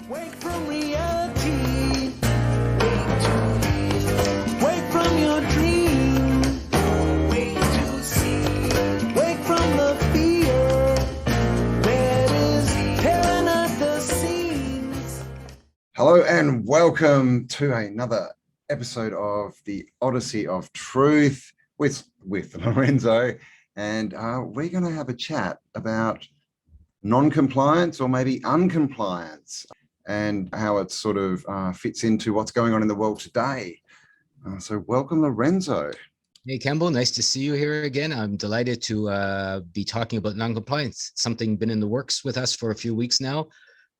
Wake from reality. Wake from your dream. Wait to see. Wake from the fear. Where is tearing at the seams. Hello and welcome to another episode of the Oddysee of Truth with Lorenzo, and we're going to have a chat about non-compliance or maybe uncompliance and how it sort of fits into what's going on in the world today. So welcome, Lorenzo. Hey, Cambell, nice to see you here again. I'm delighted to be talking about non-compliance. Something been in the works with us for a few weeks now.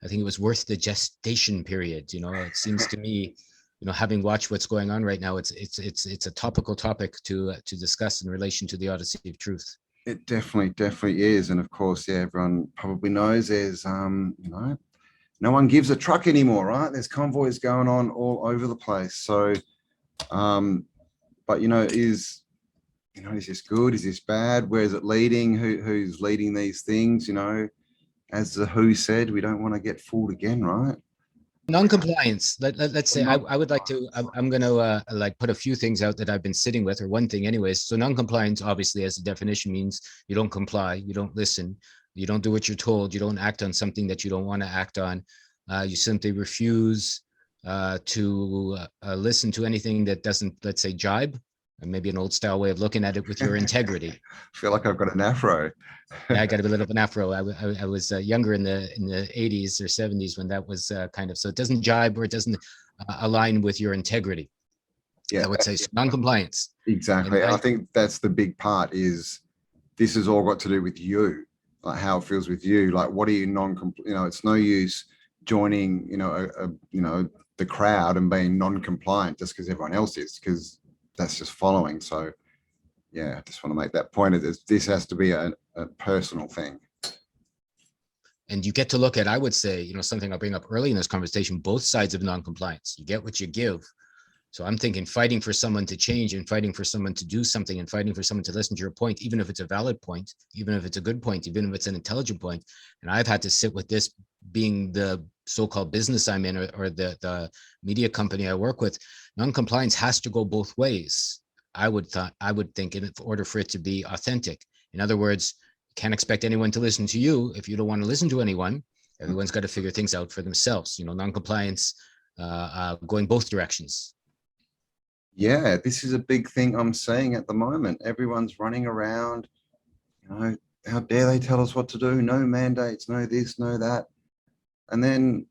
I think it was worth the gestation period. You know, it seems to me, you know, having watched what's going on right now, it's a topical topic to discuss in relation to the Oddysee of Truth. It definitely is, and of course, yeah, everyone probably knows there's you know, no one gives a truck anymore, right? There's convoys going on all over the place. So, but is this good? Is this bad? Where is it leading? Who's leading these things? You know, as the WHO said, we don't want to get fooled again, right? Non-compliance. Let's say I would like to. I'm going to like put a few things out that I've been sitting with, or one thing, anyways. So non-compliance, obviously, as a definition, means you don't comply, you don't listen, you don't do what you're told, you don't act on something that you don't want to act on. You simply refuse to listen to anything that doesn't, let's say, jibe. And maybe an old style way of looking at it, with your integrity. I feel like I've got an afro. Yeah, I got a bit of an afro. I was younger in the 80s or 70s when that was kind of, so it doesn't jibe or it doesn't align with your integrity. Yeah, I would say non-compliance. Exactly. I think that's the big part, is this has all got to do with you, like how it feels with you. Like, what are you it's no use joining, the crowd and being non-compliant just because everyone else is, because that's just following. So yeah, I just want to make that point. This has to be a personal thing. And you get to look at, I would say, something I'll bring up early in this conversation, both sides of non-compliance. You get what you give. So I'm thinking fighting for someone to change and fighting for someone to do something and fighting for someone to listen to your point, even if it's a valid point, even if it's a good point, even if it's an intelligent point. And I've had to sit with this, being the so-called business I'm in, or the media company I work with. Non-compliance has to go both ways. I would think, in order for it to be authentic. In other words, you can't expect anyone to listen to you if you don't want to listen to anyone. Everyone's got to figure things out for themselves. Non-compliance going both directions. Yeah, this is a big thing I'm seeing at the moment. Everyone's running around, how dare they tell us what to do? No mandates, no this, no that. And then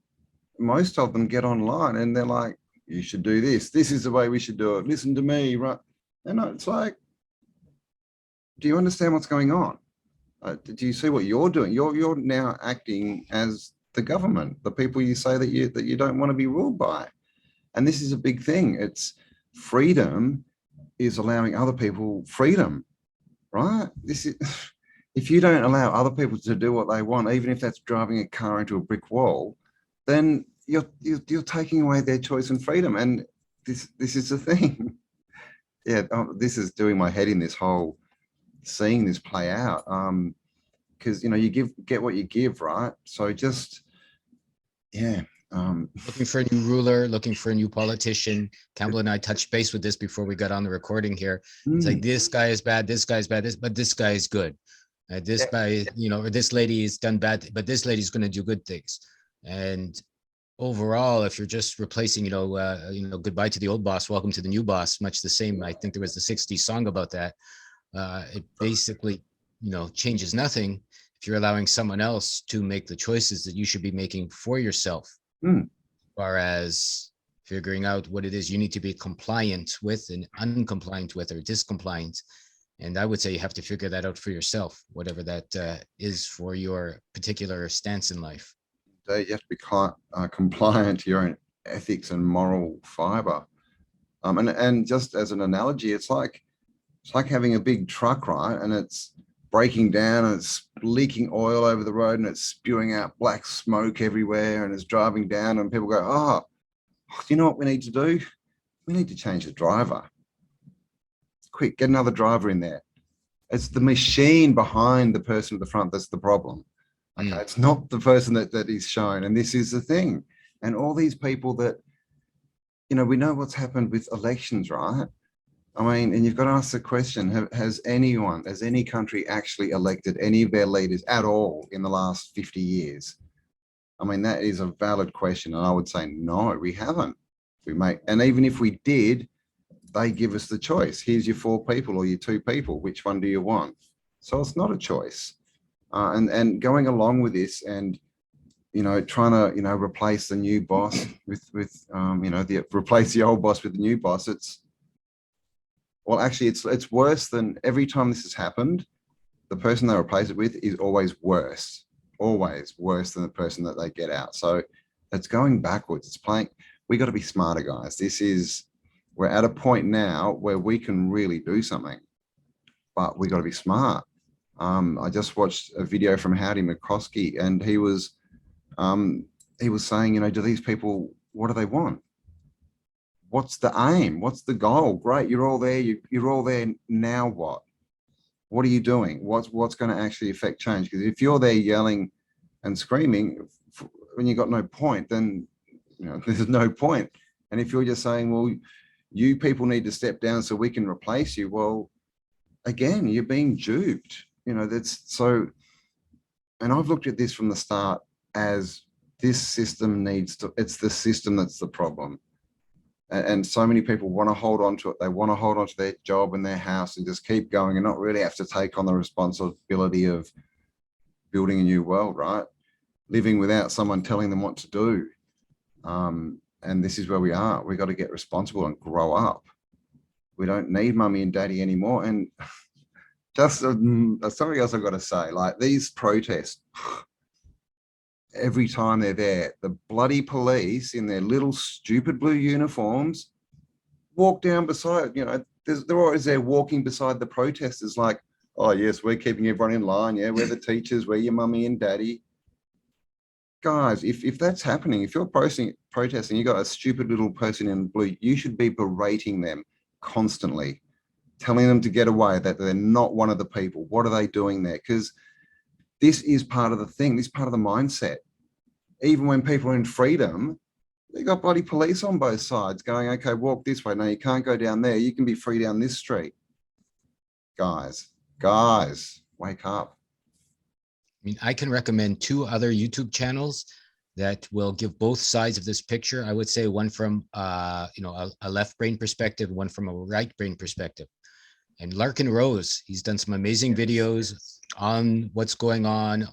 most of them get online and they're like, you should do this. This is the way we should do it. Listen to me, right? And it's like, do you understand what's going on? Do you see what you're doing? You're now acting as the government, the people you say that you don't want to be ruled by. And this is a big thing. It's freedom is allowing other people freedom, right? This is, if you don't allow other people to do what they want, even if that's driving a car into a brick wall, then you're taking away their choice and freedom. And this is the thing. Yeah, this is doing my head in, this whole seeing this play out. Because you get what you give, right? So just looking for a new ruler, looking for a new politician. Cambell and I touched base with this before we got on the recording here. It's like, this guy is bad, this guy's bad, but this guy is good. This guy, or this lady is done bad, but this lady's going to do good things. And overall, if you're just replacing, goodbye to the old boss, welcome to the new boss, much the same. I think there was the 60s song about that. It basically, changes nothing if you're allowing someone else to make the choices that you should be making for yourself. As far as figuring out what it is you need to be compliant with and uncompliant with, or discompliant. And I would say you have to figure that out for yourself, whatever that is for your particular stance in life. So you have to be compliant to your own ethics and moral fiber. And just as an analogy, it's like having a big truck, right? And it's breaking down and it's leaking oil over the road and it's spewing out black smoke everywhere and it's driving down, and people go, oh, you know what we need to do? We need to change the driver. Quick, get another driver in there. It's the machine behind the person at the front that's the problem. Okay, it's not the person that is shown. And this is the thing. And all these people that, you know, we know what's happened with elections, right? I mean, and you've got to ask the question, has any country actually elected any of their leaders at all in the last 50 years? I mean, that is a valid question. And I would say, no, we haven't. And even if we did, they give us the choice. Here's your 4 people or your 2 people. Which one do you want? So it's not a choice. And going along with this and, you know, trying to, you know, replace the new boss with you know, replace the old boss with the new boss. Well, actually, it's worse than every time this has happened. The person they replace it with is always worse than the person that they get out. So it's going backwards. It's playing. We got to be smarter, guys. We're at a point now where we can really do something, but we got to be smart. I just watched a video from Howdy McCoskey, and he was saying, you know, do these people, what do they want? What's the aim? What's the goal? Great, you're all there. You're all there. Now what? What are you doing? What's going to actually affect change? Because if you're there yelling and screaming when you got no point, then, you know, there's no point. And if you're just saying, well, you people need to step down so we can replace you, well, again, you're being duped. You know, that's so. And I've looked at this from the start as this system needs to. It's the system that's the problem. And so many people want to hold on to it. They want to hold on to their job and their house and just keep going and not really have to take on the responsibility of building a new world, right? Living without someone telling them what to do. And this is where we are. We got to get responsible and grow up. We don't need mummy and daddy anymore. And just something else I've got to say, like these protests, every time they're there, the bloody police in their little stupid blue uniforms walk down beside, you know, they're always there walking beside the protesters like, oh yes, we're keeping everyone in line. Yeah, we're the teachers, we're your mummy and daddy. Guys, if that's happening, if you're protesting, you got a stupid little person in blue, you should be berating them constantly, telling them to get away, that they're not one of the people. What are they doing there? Because this is part of the thing, this is part of the mindset. Even when people are in freedom, they got bloody police on both sides going, okay, walk this way. No, you can't go down there. You can be free down this street. Guys, wake up. I mean, I can recommend 2 other YouTube channels that will give both sides of this picture. I would say one from, you know, a left brain perspective, one from a right brain perspective. And Larkin Rose, he's done some amazing videos on what's going on,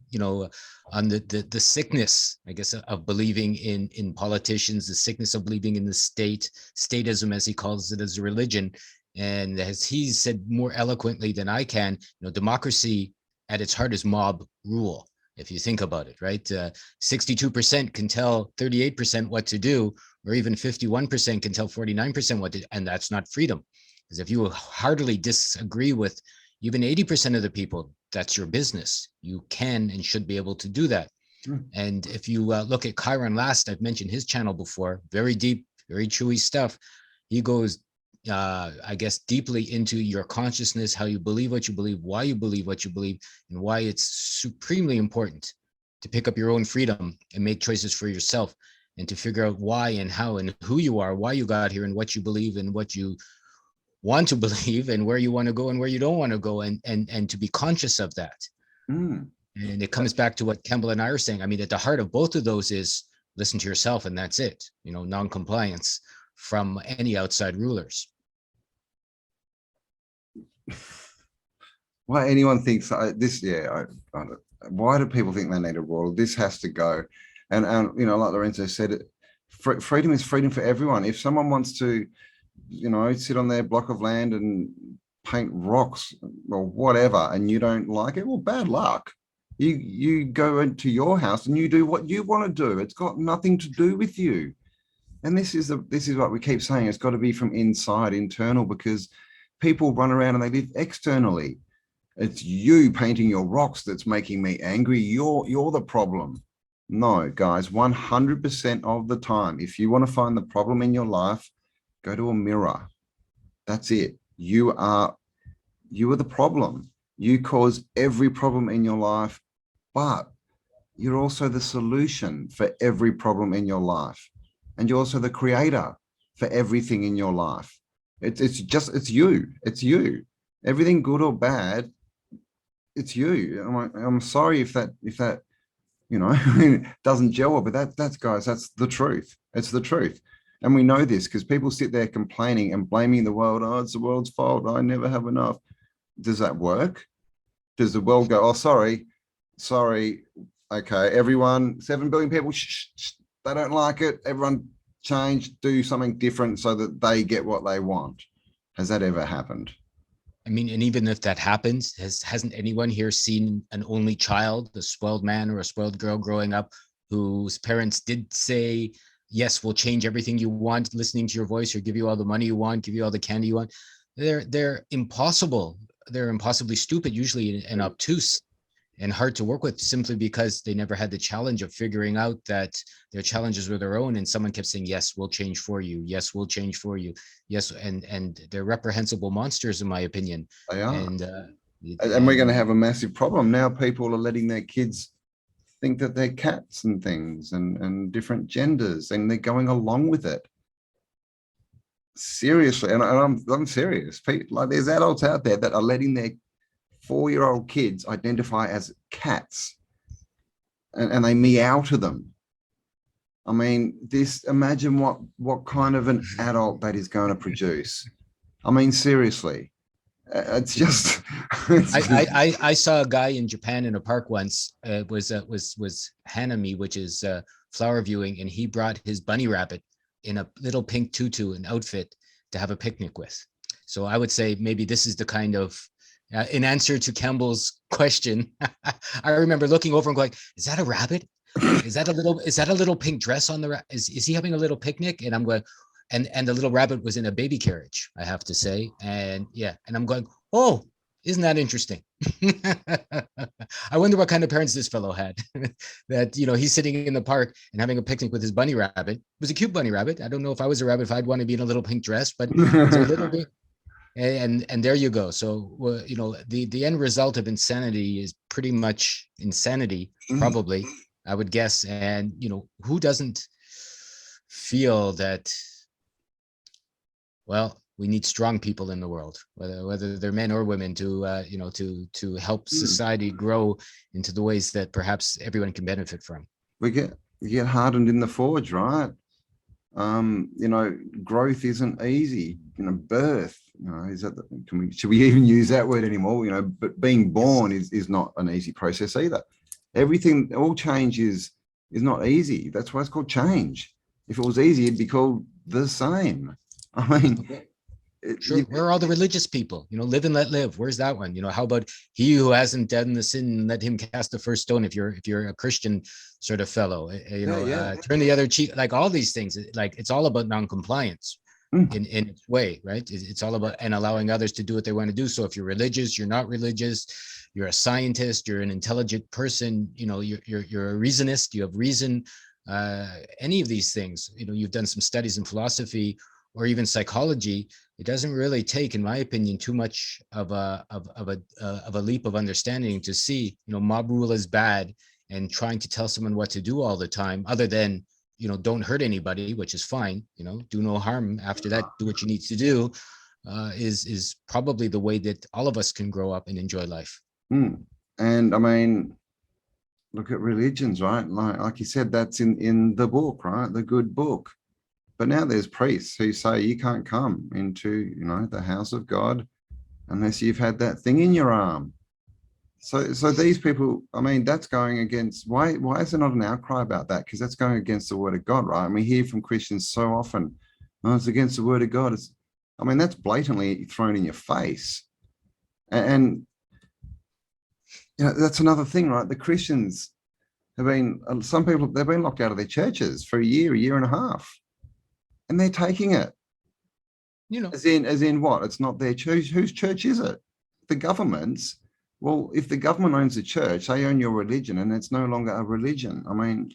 you know, on the sickness, I guess, of believing in politicians, the sickness of believing in the statism, as he calls it, as a religion. And as he said more eloquently than I can, you know, democracy at its heart is mob rule. If you think about it, right? 62% can tell 38% what to do, or even 51% can tell 49% what to do, and that's not freedom. Because if you heartily disagree with even 80% of the people, that's your business. You can and should be able to do that. And if you look at Chiron Last, I've mentioned his channel before, very deep, very chewy stuff. He goes, I guess, deeply into your consciousness, how you believe what you believe, why you believe what you believe, and why it's supremely important to pick up your own freedom and make choices for yourself, and to figure out why and how and who you are, why you got here, and what you believe and what you want to believe, and where you want to go and where you don't want to go, and to be conscious of that. And it comes back to what Cambell and I are saying. I mean, at the heart of both of those is listen to yourself, and that's it. You know, non-compliance from any outside rulers. Why anyone thinks this? Yeah, why do people think they need a rule? This has to go. And you know, like Lorenzo said, freedom is freedom for everyone. If someone wants to, you know, sit on their block of land and paint rocks or whatever, and you don't like it, well, bad luck. You go into your house and you do what you want to do. It's got nothing to do with you. And this is what we keep saying. It's got to be from inside, internal, because people run around and they live externally. It's you painting your rocks that's making me angry. You're the problem. No, guys, 100% of the time, if you want to find the problem in your life, go to a mirror. That's it. You are the problem. You cause every problem in your life. But you're also the solution for every problem in your life. And you're also the creator for everything in your life. It's you. It's you. Everything good or bad, it's you. I'm sorry if that doesn't gel, but that's guys, that's the truth. It's the truth. And we know this because people sit there complaining and blaming the world. Oh, it's the world's fault. I never have enough. Does that work? Does the world go, oh, sorry, okay, everyone, 7 billion people, they don't like it. Everyone change, do something different so that they get what they want. Has that ever happened? I mean, and even if that happens, hasn't anyone here seen an only child, a spoiled man or a spoiled girl growing up whose parents did say, yes, we'll change everything you want, listening to your voice, or give you all the money you want, give you all the candy you want? They're impossible. They're impossibly stupid, usually, and obtuse and hard to work with, simply because they never had the challenge of figuring out that their challenges were their own. And someone kept saying, yes, we'll change for you. Yes, we'll change for you. Yes. And they're reprehensible monsters, in my opinion. They are. And we're going to have a massive problem. Now people are letting their kids think that they're cats and things and different genders, and they're going along with it. Seriously. And I'm serious. People, like, there's adults out there that are letting their 4-year-old kids identify as cats, and they meow to them. I mean, imagine what kind of an adult that is going to produce. I mean, seriously, it's just. I saw a guy in Japan in a park once. It was Hanami, which is flower viewing, and he brought his bunny rabbit in a little pink tutu and outfit to have a picnic with. So I would say maybe this is the kind of, in answer to Campbell's question, I remember looking over and going, "Is that a rabbit? Is that a little pink dress on the? Is he having a little picnic?" And I'm going, and the little rabbit was in a baby carriage, I have to say, and yeah, and I'm going, "Oh, isn't that interesting?" I wonder what kind of parents this fellow had. That he's sitting in the park and having a picnic with his bunny rabbit. It was a cute bunny rabbit. I don't know if I was a rabbit if I'd want to be in a little pink dress, but it's a little bit. And there you go. So the end result of insanity is pretty much insanity, probably, I would guess. And who doesn't feel that? Well, we need strong people in the world, whether they're men or women, to help society grow into the ways that perhaps everyone can benefit from. You get hardened in the forge, right? Growth isn't easy. Birth. Should we even use that word anymore? But being born is not an easy process either. All change is not easy. That's why it's called change. If it was easy, it'd be called the same. I mean, okay. Sure. Where are all the religious people? Live and let live. Where's that one? How about he who hasn't done the sin, let him cast the first stone? If you're a Christian sort of fellow, turn the other cheek. Like all these things, like it's all about non-compliance in its way, right? It's all about and allowing others to do what they want to do. So if you're religious, you're not religious, you're a scientist, you're an intelligent person, you're a reasonist, you have reason. Any of these things, you've done some studies in philosophy or even psychology. It doesn't really take, in my opinion, too much of a leap of understanding to see, mob rule is bad, and trying to tell someone what to do all the time, other than, don't hurt anybody, which is fine, do no harm. After that, do what you need to do, is probably the way that all of us can grow up and enjoy life. And I mean, look at religions, right? Like you said, that's in the book, right? The good book. But now there's priests who say you can't come into, the house of God unless you've had that thing in your arm. So these people, I mean, that's going against, why is there not an outcry about that? Because that's going against the word of God, right? And we hear from Christians so often, oh, it's against the word of God. That's blatantly thrown in your face. And that's another thing, right? The Christians have been, some people, they've been locked out of their churches for a year and a half. And they're taking it, as in what? It's not their church. Whose church is it? The government's. Well, if the government owns the church, they own your religion, and it's no longer a religion. I mean,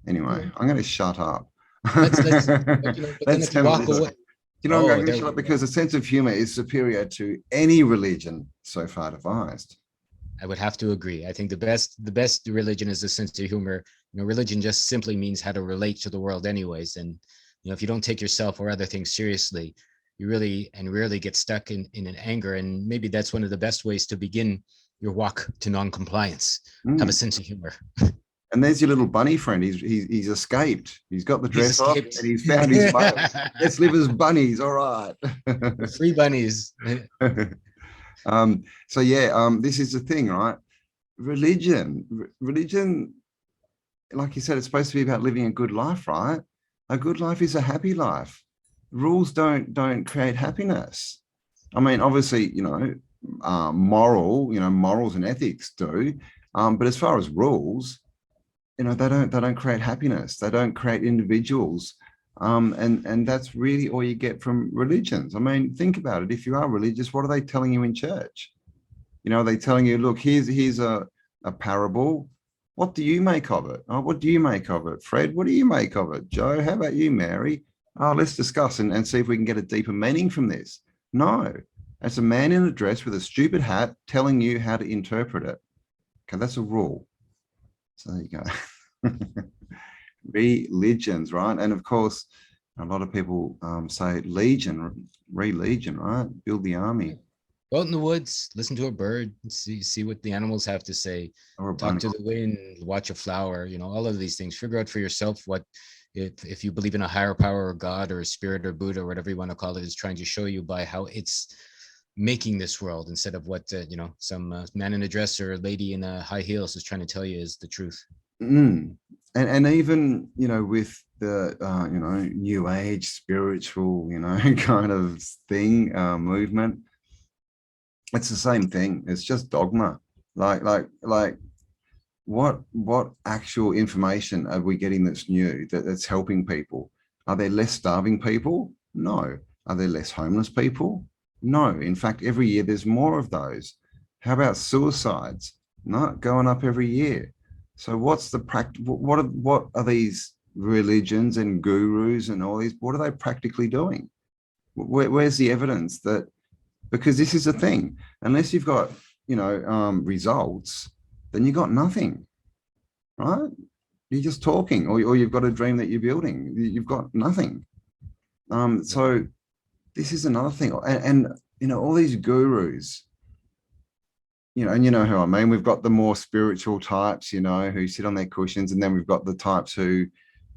anyway, I'm going to shut up. Let's walk away. I'm going to shut up because a sense of humor is superior to any religion so far devised. I would have to agree. I think the best religion is a sense of humor. Religion just simply means how to relate to the world anyways. And, if you don't take yourself or other things seriously, you really and rarely get stuck in an anger. And maybe that's one of the best ways to begin your walk to non-compliance. Have a sense of humor. And there's your little bunny friend. He's escaped. He's got the dress off and he's Escaped. found his mate. Let's live as bunnies. All right. Free bunnies. So yeah, this is the thing, right? Religion, like you said, it's supposed to be about living a good life, right? A good life is a happy life. Rules don't create happiness. I mean, obviously, morals and ethics do, but as far as rules, they don't create happiness. They don't create individuals. And that's really all you get from religions. I mean, think about it. If you are religious, what are they telling you in church? Are they telling you, look, here's a parable. What do you make of it? Oh, what do you make of it? Fred, what do you make of it? Joe, how about you, Mary? Oh, let's discuss and see if we can get a deeper meaning from this. No, it's a man in a dress with a stupid hat telling you how to interpret it. Okay, that's a rule. So there you go. Religions, right? And of course, a lot of people say religion, right? Build the army. Go out in the woods, listen to a bird, see what the animals have to say, talk to the wind, watch a flower, all of these things. Figure out for yourself what, if you believe in a higher power or God or a spirit or Buddha or whatever you want to call it, is trying to show you by how it's making this world, instead of what, some man in a dress or a lady in high heels is trying to tell you is the truth. And even, with the, new age spiritual, kind of thing, movement, it's the same thing. It's just dogma. Like what actual information are we getting that's new, that's helping people? Are there less starving people? No. Are there less homeless people? No. In fact, every year there's more of those. How about suicides? Not going up every year. So what's the what are these religions and gurus and all these, what are they practically doing? Where's the evidence that, because this is the thing, unless you've got, results, then you got nothing, right? You're just talking, or you've got a dream that you're building. You've got nothing. So this is another thing. And all these gurus, and you know who I mean, we've got the more spiritual types, who sit on their cushions, and then we've got the types who,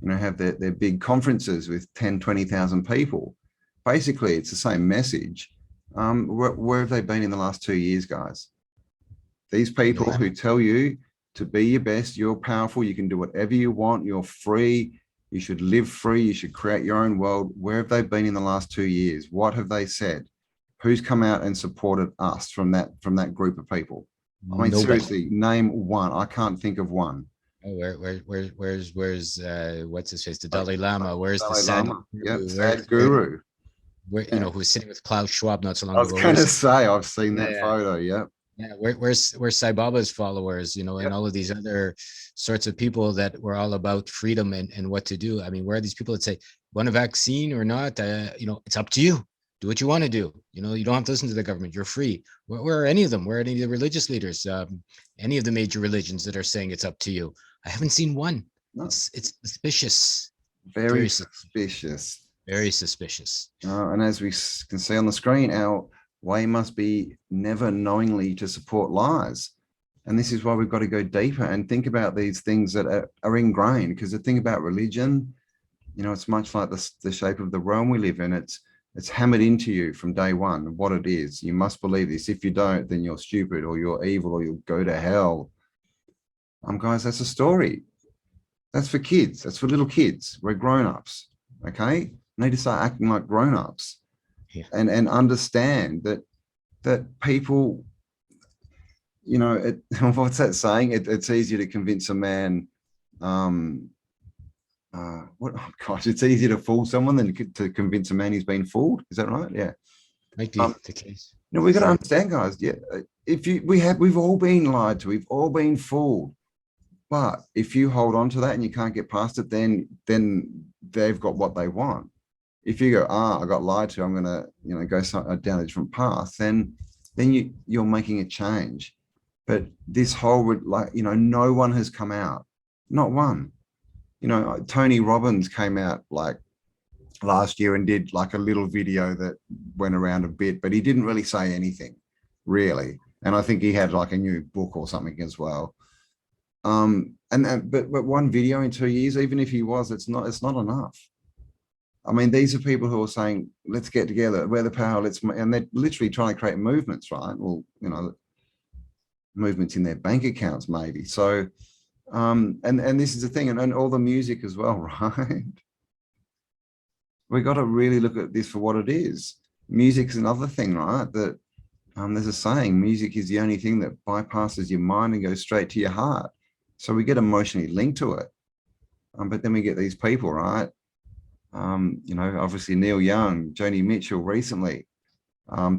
have their big conferences with 10, 20,000 people. Basically, it's the same message. Where have they been in the last 2 years, guys? These people who tell you to be your best, you're powerful, you can do whatever you want, you're free, you should live free, you should create your own world. Where have they been in the last 2 years? What have they said? Who's come out and supported us from that group of people? I mean, nobody. Seriously, name one. I can't think of one. Oh, where's what's his face? The Dalai Lama. Where's Dalai the sad Lama? Yep, sad guru? Who's sitting with Klaus Schwab not so long ago. I was going to say, I've seen that photo. Yeah. Yeah, where's Sai Baba's followers, and all of these other sorts of people that were all about freedom and what to do. I mean, where are these people that say, want a vaccine or not? It's up to you. Do what you want to do. You don't have to listen to the government. You're free. Where are any of them? Where are any of the religious leaders? Any of the major religions that are saying it's up to you? I haven't seen one. No. It's suspicious. Very suspicious. Very suspicious. And as we can see on the screen, our way must be never knowingly to support lies. And this is why we've got to go deeper and think about these things that are ingrained. Because the thing about religion, it's much like the shape of the realm we live in. It's hammered into you from day one what it is. You must believe this. If you don't, then you're stupid or you're evil or you'll go to hell. Guys, that's a story. That's for kids. That's for little kids. We're grown-ups, okay? We need to start acting like grown-ups. Yeah. And understand that people, what's that saying? It's easier to convince a man, it's easier to fool someone than to convince a man he's been fooled. Is that right? Yeah. Might be the case. We've got to understand, guys. Yeah. We've all been lied to, we've all been fooled. But if you hold on to that and you can't get past it, then they've got what they want. If you go, I got lied to, I'm going to, go down a different path, then you're making a change. But this whole, like, you know, no one has come out, not one. You know, Tony Robbins came out like last year and did like a little video that went around a bit, but he didn't really say anything, really. And I think he had like a new book or something as well. But one video in 2 years, even if he was, it's not enough. I mean, these are people who are saying, let's get together, we're the power, and they're literally trying to create movements, right? Well, you know, movements in their bank accounts, maybe. So, and this is the thing, and all the music as well, right? We got to really look at this for what it is. Music is another thing, right? That there's a saying, music is the only thing that bypasses your mind and goes straight to your heart. So we get emotionally linked to it. But then we get these people, right? You know, obviously Neil Young, Joni Mitchell recently,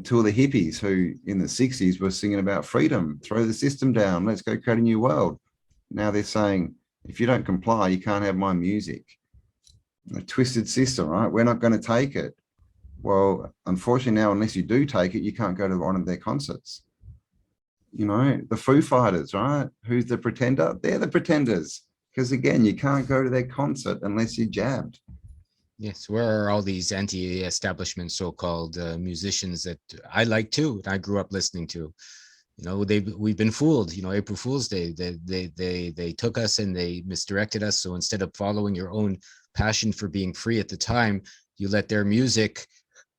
two of the hippies who in the 60s were singing about freedom, throw the system down, let's go create a new world. Now they're saying, if you don't comply, you can't have my music. A twisted system, right? We're not going to take it. Well, unfortunately now, unless you do take it, you can't go to one of their concerts. You know, the Foo Fighters, right? Who's the pretender? They're the pretenders. Because again, you can't go to their concert unless you're jabbed. Yes, where are all these anti-establishment so-called musicians that I like too, and I grew up listening to? You know, we've been fooled. You know, April Fool's Day, they took us and they misdirected us. So instead of following your own passion for being free at the time, you let their music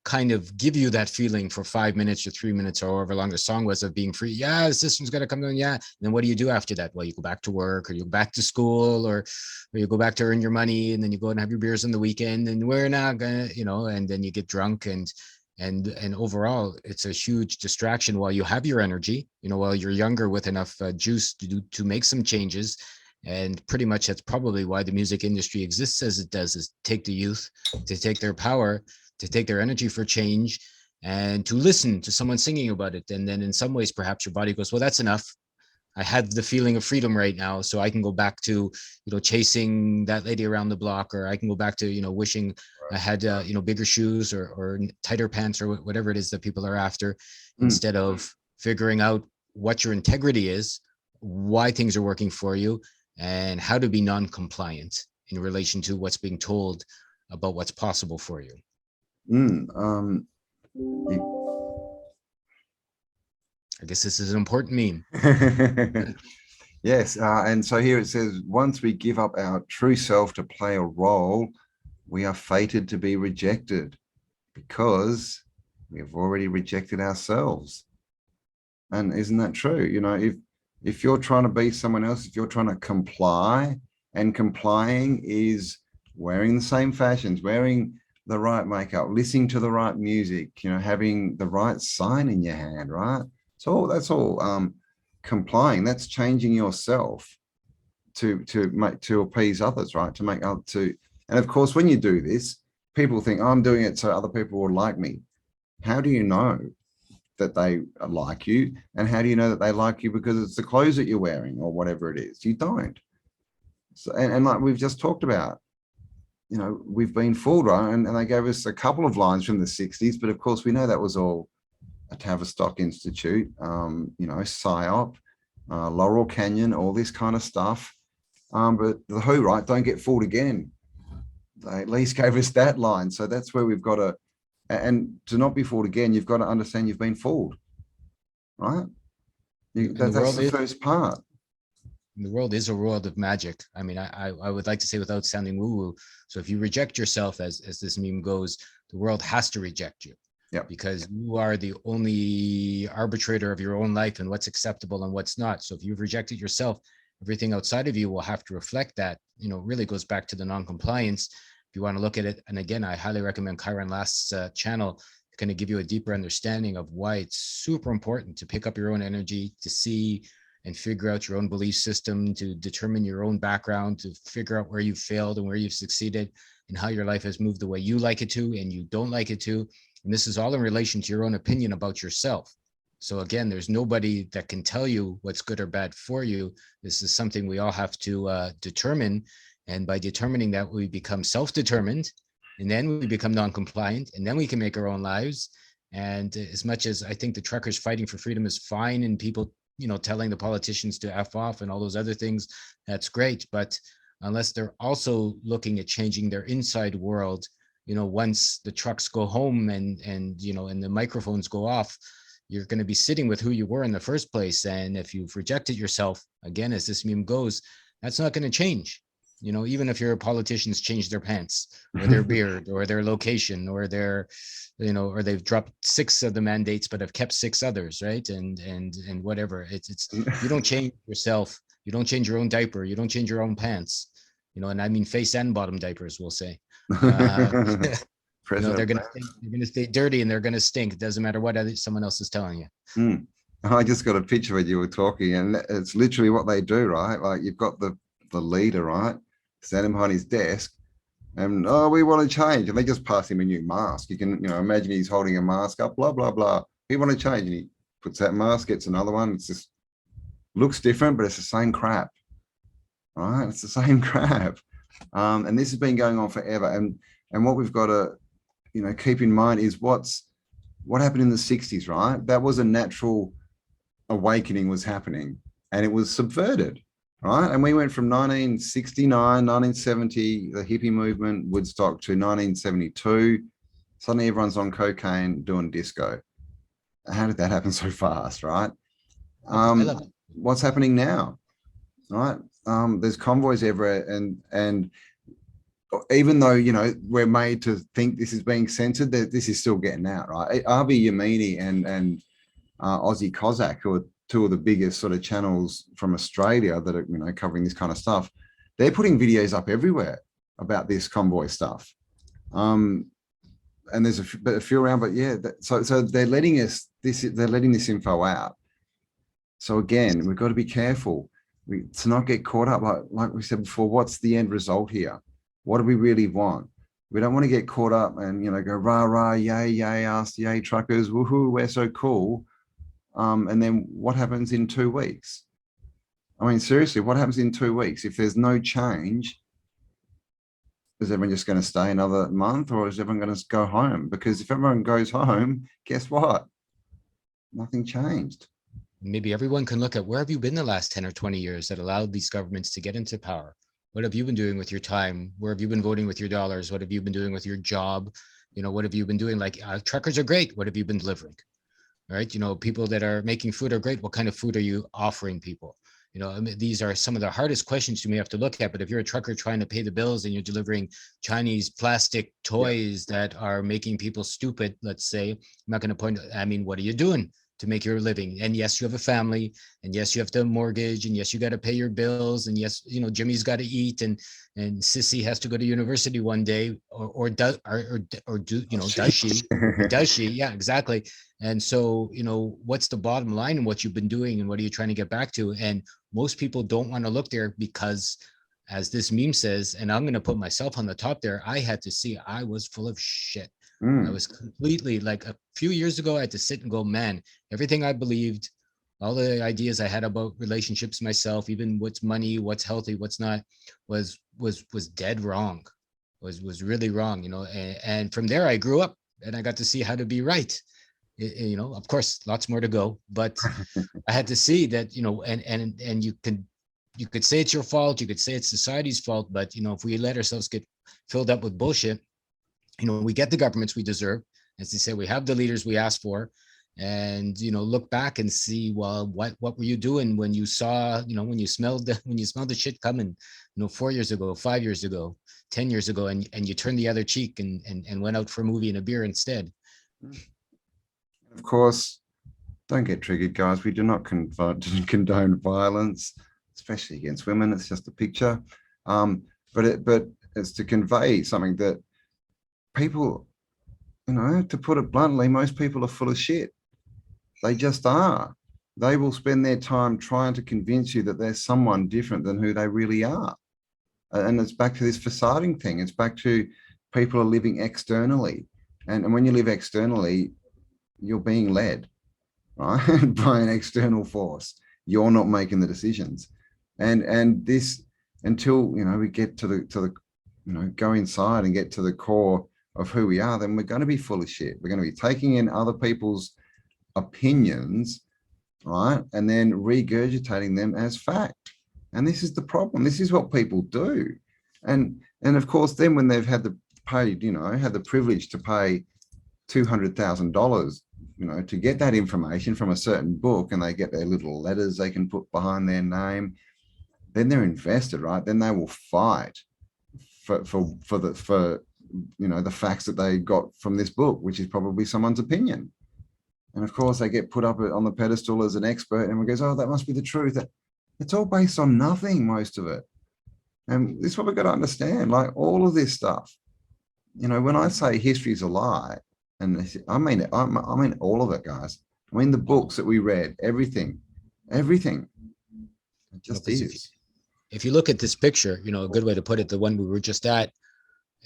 kind of give you that feeling for 5 minutes or 3 minutes or however long the song was of being free. Yeah, the system's got to come down. Yeah. And then what do you do after that? Well, you go back to work, or you go back to school, or you go back to earn your money, and then you go and have your beers on the weekend, and we're not gonna, you know, and then you get drunk, and overall it's a huge distraction while you have your energy, you know, while you're younger with enough juice to make some changes. And pretty much that's probably why the music industry exists as it does, is take the youth, to take their power, to take their energy for change, and to listen to someone singing about it. And then in some ways, perhaps your body goes, well, that's enough. I had the feeling of freedom right now, so I can go back to, you know, chasing that lady around the block, or I can go back to, you know, wishing I had, you know, bigger shoes, or tighter pants, or whatever it is that people are after, instead of figuring out what your integrity is, why things are working for you, and how to be non-compliant in relation to what's being told about what's possible for you. I guess this is an important meme. Yes, and so here it says, once we give up our true self to play a role, we are fated to be rejected, because we have already rejected ourselves. And isn't that true? You know, if you're trying to be someone else, if you're trying to comply, and complying is wearing the same fashions, wearing the right makeup, listening to the right music, you know, having the right sign in your hand, right? So that's all complying. That's changing yourself to appease others, right? To make up to, and of course, when you do this, people think, oh, I'm doing it so other people will like me. How do you know that they like you? And how do you know that they like you because it's the clothes that you're wearing or whatever it is? You don't. So, and like we've just talked about, you know, we've been fooled, right? And they gave us a couple of lines from the 60s, but of course we know that was all a Tavistock Institute, you know, PSYOP, Laurel Canyon, all this kind of stuff. But the Who, right, don't get fooled again. They at least gave us that line. So that's where we've got to, and to not be fooled again, you've got to understand you've been fooled, right? That's the first part. The world is a world of magic. I mean, I would like to say, without sounding woo-woo, so if you reject yourself, as this meme goes, the world has to reject you. Yeah. Because you are the only arbitrator of your own life and what's acceptable and what's not. So if you've rejected yourself, everything outside of you will have to reflect that. You know, really goes back to the non-compliance. If you want to look at it, and again, I highly recommend Kyron Last's channel. It's going to give you a deeper understanding of why it's super important to pick up your own energy, to see and figure out your own belief system, to determine your own background, to figure out where you've failed and where you've succeeded, and how your life has moved the way you like it to and you don't like it to. And this is all in relation to your own opinion about yourself. So again, there's nobody that can tell you what's good or bad for you. This is something we all have to determine. And by determining that, we become self-determined, and then we become non-compliant, and then we can make our own lives. And as much as I think the truckers fighting for freedom is fine, and people telling the politicians to F off and all those other things, that's great. But unless they're also looking at changing their inside world, once the trucks go home and the microphones go off, you're going to be sitting with who you were in the first place. And if you've rejected yourself, again, as this meme goes, that's not going to change. Even if your politicians change their pants or their beard or their location or their, or they've dropped 6 of the mandates but have kept 6 others, right? And whatever. It's you don't change yourself. You don't change your own diaper. You don't change your own pants. And I mean face and bottom diapers, we'll say. They're gonna stay dirty and they're gonna stink. It doesn't matter what someone else is telling you. I just got a picture when you were talking, and it's literally what they do, right? Like you've got the leader, right, standing behind his desk, and we want to change, and they just pass him a new mask. You can imagine he's holding a mask up, blah blah blah. We want to change, and he puts that mask, gets another one. It's just looks different, but it's the same crap, right? It's the same crap, and this has been going on forever. And what we've got to keep in mind is what happened in the 60s, right? That was a natural awakening was happening, and it was subverted, right? And we went from 1969, 1970, the hippie movement, Woodstock, to 1972. Suddenly everyone's on cocaine doing disco. How did that happen so fast, right? What's happening now, right? There's convoys everywhere, and even though we're made to think this is being censored, this is still getting out, right? RB Yamini and Aussie Cossack, who are 2 of the biggest sort of channels from Australia that are covering this kind of stuff, they're putting videos up everywhere about this convoy stuff. And there's a few around, but yeah, so they're letting this info out. So again, we've got to be careful to not get caught up. Like we said before, what's the end result here? What do we really want? We don't want to get caught up and go rah rah, yay yay, us yay truckers, woohoo, we're so cool. And then what happens in 2 weeks? I mean, seriously, what happens in 2 weeks if there's no change? Is everyone just going to stay another month, or is everyone going to go home? Because if everyone goes home, guess what? Nothing changed. Maybe everyone can look at where have you been the last 10 or 20 years that allowed these governments to get into power? What have you been doing with your time? Where have you been voting with your dollars? What have you been doing with your job? What have you been doing? Like truckers are great. What have you been delivering? Right? People that are making food are great. What kind of food are you offering people? I mean, these are some of the hardest questions you may have to look at. But if you're a trucker trying to pay the bills and you're delivering Chinese plastic toys that are making people stupid, let's say, I'm not going to point, I mean, what are you doing to make your living? And yes, you have a family, and yes, you have to mortgage, and yes, you got to pay your bills, and yes, Jimmy's got to eat, and Sissy has to go to university one day, or does she? Does she? Yeah, exactly. And so, what's the bottom line in what you've been doing, and what are you trying to get back to? And most people don't want to look there because, as this meme says, and I'm going to put myself on the top there, I had to see I was full of shit. I was completely, like, a few years ago, I had to sit and go, man, everything I believed, all the ideas I had about relationships myself, even what's money, what's healthy, what's not, was dead wrong, was really wrong, and from there I grew up and I got to see how to be right. Of course, lots more to go, but I had to see that, and you could say it's your fault, you could say it's society's fault, but if we let ourselves get filled up with bullshit, we get the governments we deserve. As they say, we have the leaders we asked for, and look back and see, well, what were you doing when you saw, when you smelled the shit coming, 4 years ago, 5 years ago, 10 years ago, and you turned the other cheek and went out for a movie and a beer instead. Of course, don't get triggered, guys. We do not condone violence, especially against women. It's just a picture, but it's to convey something that people, to put it bluntly, most people are full of shit. They just are. They will spend their time trying to convince you that there's someone different than who they really are. And it's back to this facading thing. It's back to people are living externally. And when you live externally, you're being led, right, by an external force. You're not making the decisions. And this, until, we get to the go inside and get to the core of who we are, then we're going to be full of shit. We're going to be taking in other people's opinions right? And then regurgitating them as fact. And this is the problem. This is what people do. And of course, then when they've had the paid, had the privilege to pay $200,000, to get that information from a certain book, and they get their little letters they can put behind their name, then they're invested, right? Then they will fight for the facts that they got from this book, which is probably someone's opinion. And of course, they get put up on the pedestal as an expert, and everyone goes, "Oh, that must be the truth." It's all based on nothing, most of it. And this is what we've got to understand. Like all of this stuff, when I say history's a lie, and I mean it, I mean all of it, guys. I mean the books that we read, everything. It just is. If you look at this picture, a good way to put it, the one we were just at,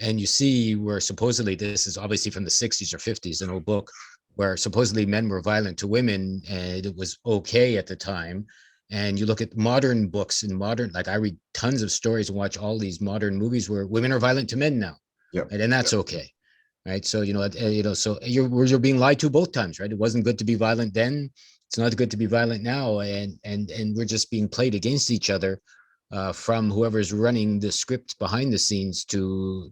and you see where supposedly this is obviously from the 60s or 50s, an old book where supposedly men were violent to women and it was okay at the time. And you look at modern books and like I read tons of stories and watch all these modern movies where women are violent to men now. Yep. And that's okay. Right. So, so you're being lied to both times, right? It wasn't good to be violent then. It's not good to be violent now. And we're just being played against each other from whoever's running the script behind the scenes to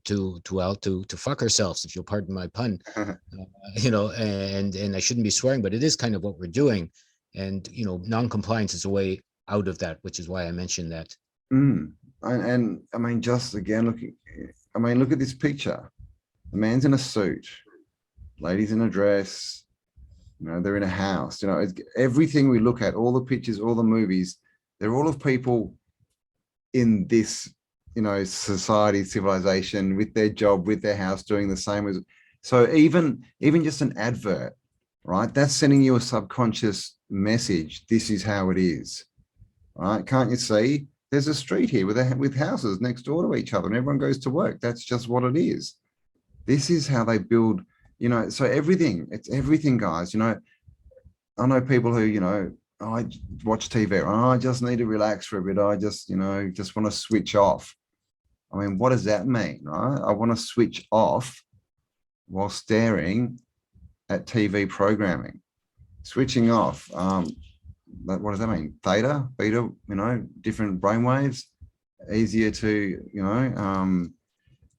fuck ourselves, if you'll pardon my pun. And I shouldn't be swearing, but it is kind of what we're doing. And non-compliance is a way out of that, which is why I mentioned that. And I mean, just again, look at this picture. The man's in a suit, lady's in a dress, they're in a house. Everything we look at, all the pictures, all the movies, they're all of people in this, society, civilization, with their job, with their house, doing the same as. So even just an advert, right? That's sending you a subconscious message. This is how it is, right? Can't you see? There's a street here with houses next door to each other, and everyone goes to work. That's just what it is. This is how they build, so it's everything, guys. I know people who, I watch TV. Oh, I just need to relax for a bit. I just, just want to switch off. I mean, what does that mean, right? I want to switch off while staring at TV programming. Switching off. What does that mean? Theta, beta, different brainwaves, easier to,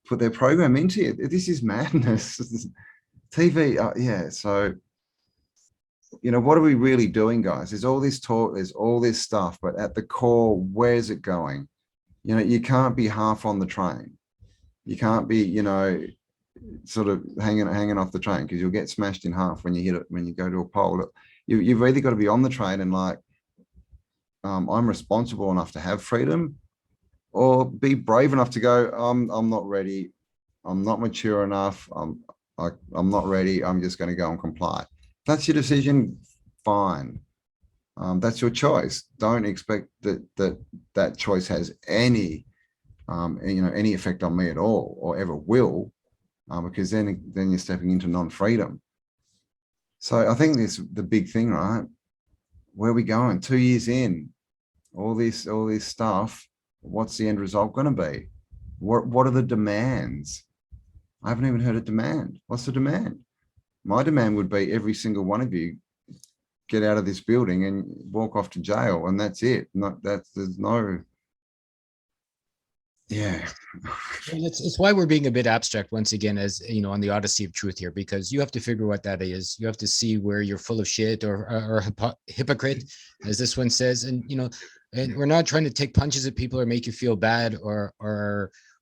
put their program into it. This is madness. TV, yeah. So, what are we really doing, guys? There's all this talk, there's all this stuff, but at the core, where's it going? You can't be half on the train. You can't be, sort of hanging off the train, because you'll get smashed in half when you hit it, when you go to a pole. You've either got to be on the train and like, I'm responsible enough to have freedom, or be brave enough to go, I'm not ready. I'm not mature enough. I'm not ready. I'm just going to go and comply. That's your decision. Fine. That's your choice. Don't expect that choice has any, any effect on me at all, or ever will, because then you're stepping into non-freedom. So I think this the big thing, right? Where are we going? 2 years in, all this stuff. What's the end result going to be? What are the demands? I haven't even heard a demand. What's the demand? My demand would be every single one of you get out of this building and walk off to jail, and that's it. There's no. Yeah. It's why we're being a bit abstract once again, as on the Oddysee of truth here, because you have to figure what that is. You have to see where you're full of shit or hypocrite, as this one says. And and we're not trying to take punches at people or make you feel bad or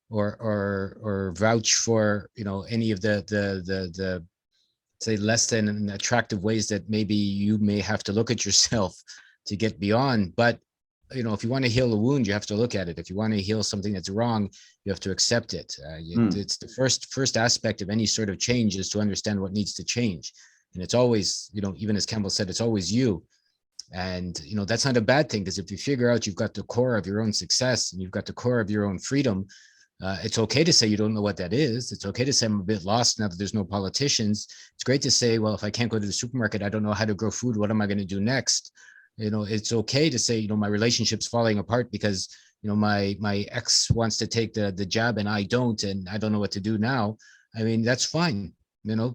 vouch for any of the say less than attractive ways that maybe you may have to look at yourself to get beyond. But if you want to heal a wound, you have to look at it. If you want to heal something that's wrong, you have to accept it. It's the first aspect of any sort of change is to understand what needs to change. And it's always, even as Cambell said, it's always you. And, that's not a bad thing, because if you figure out you've got the core of your own success and you've got the core of your own freedom, it's okay to say you don't know what that is. It's okay to say I'm a bit lost now that there's no politicians. It's great to say, well, if I can't go to the supermarket, I don't know how to grow food. What am I going to do next? It's okay to say, my relationship's falling apart because, my ex wants to take the jab and I don't know what to do now. I mean, that's fine,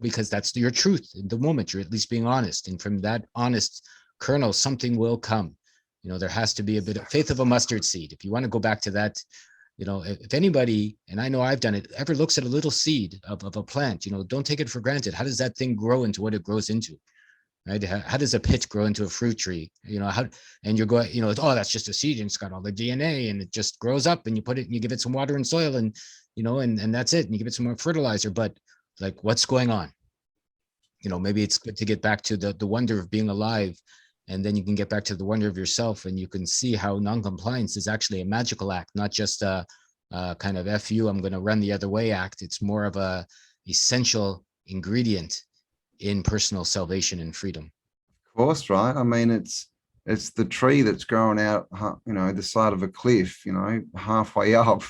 because that's your truth in the moment. You're at least being honest. And from that honest kernel, something will come. You know, there has to be a bit of faith of a mustard seed. If you want to go back to that, you know, if anybody, and I know I've done it, ever looks at a little seed of a plant, you know, don't take it for granted. How does that thing grow into what it grows into? Right? How does a pit grow into a fruit tree? You know, how, and you're going, you know, oh, that's just a seed and it's got all the DNA and it just grows up and you put it and you give it some water and soil and, you know, and that's it. And you give it some more fertilizer, but like, what's going on? You know, maybe it's good to get back to the wonder of being alive. And then you can get back to the wonder of yourself and you can see how non-compliance is actually a magical act, not just a kind of F you, I'm going to run the other way act. It's more of a essential ingredient in personal salvation and freedom. Of course, right? I mean, it's the tree that's growing out, you know, the side of a cliff, you know, halfway up,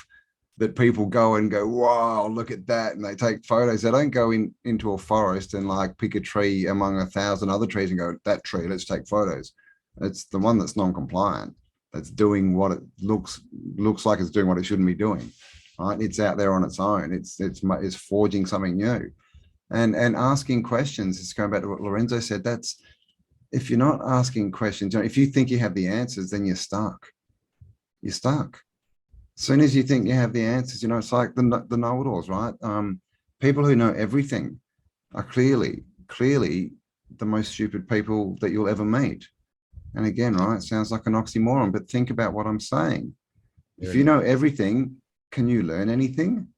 that people go and go, wow, look at that. And they take photos. They don't go into a forest and like pick a tree among 1,000 other trees and go, that tree, let's take photos. It's the one that's non-compliant, that's doing what it looks like it's doing what it shouldn't be doing, right? It's out there on its own. It's forging something new. And asking questions, it's going back to what Lorenzo said, that's, if you're not asking questions, you know, if you think you have the answers, then you're stuck. You're stuck. As soon as you think you have the answers, you know, it's like the know-it-alls, right? People who know everything are clearly the most stupid people that you'll ever meet. And again, right, it sounds like an oxymoron, but think about what I'm saying. If you know everything, can you learn anything?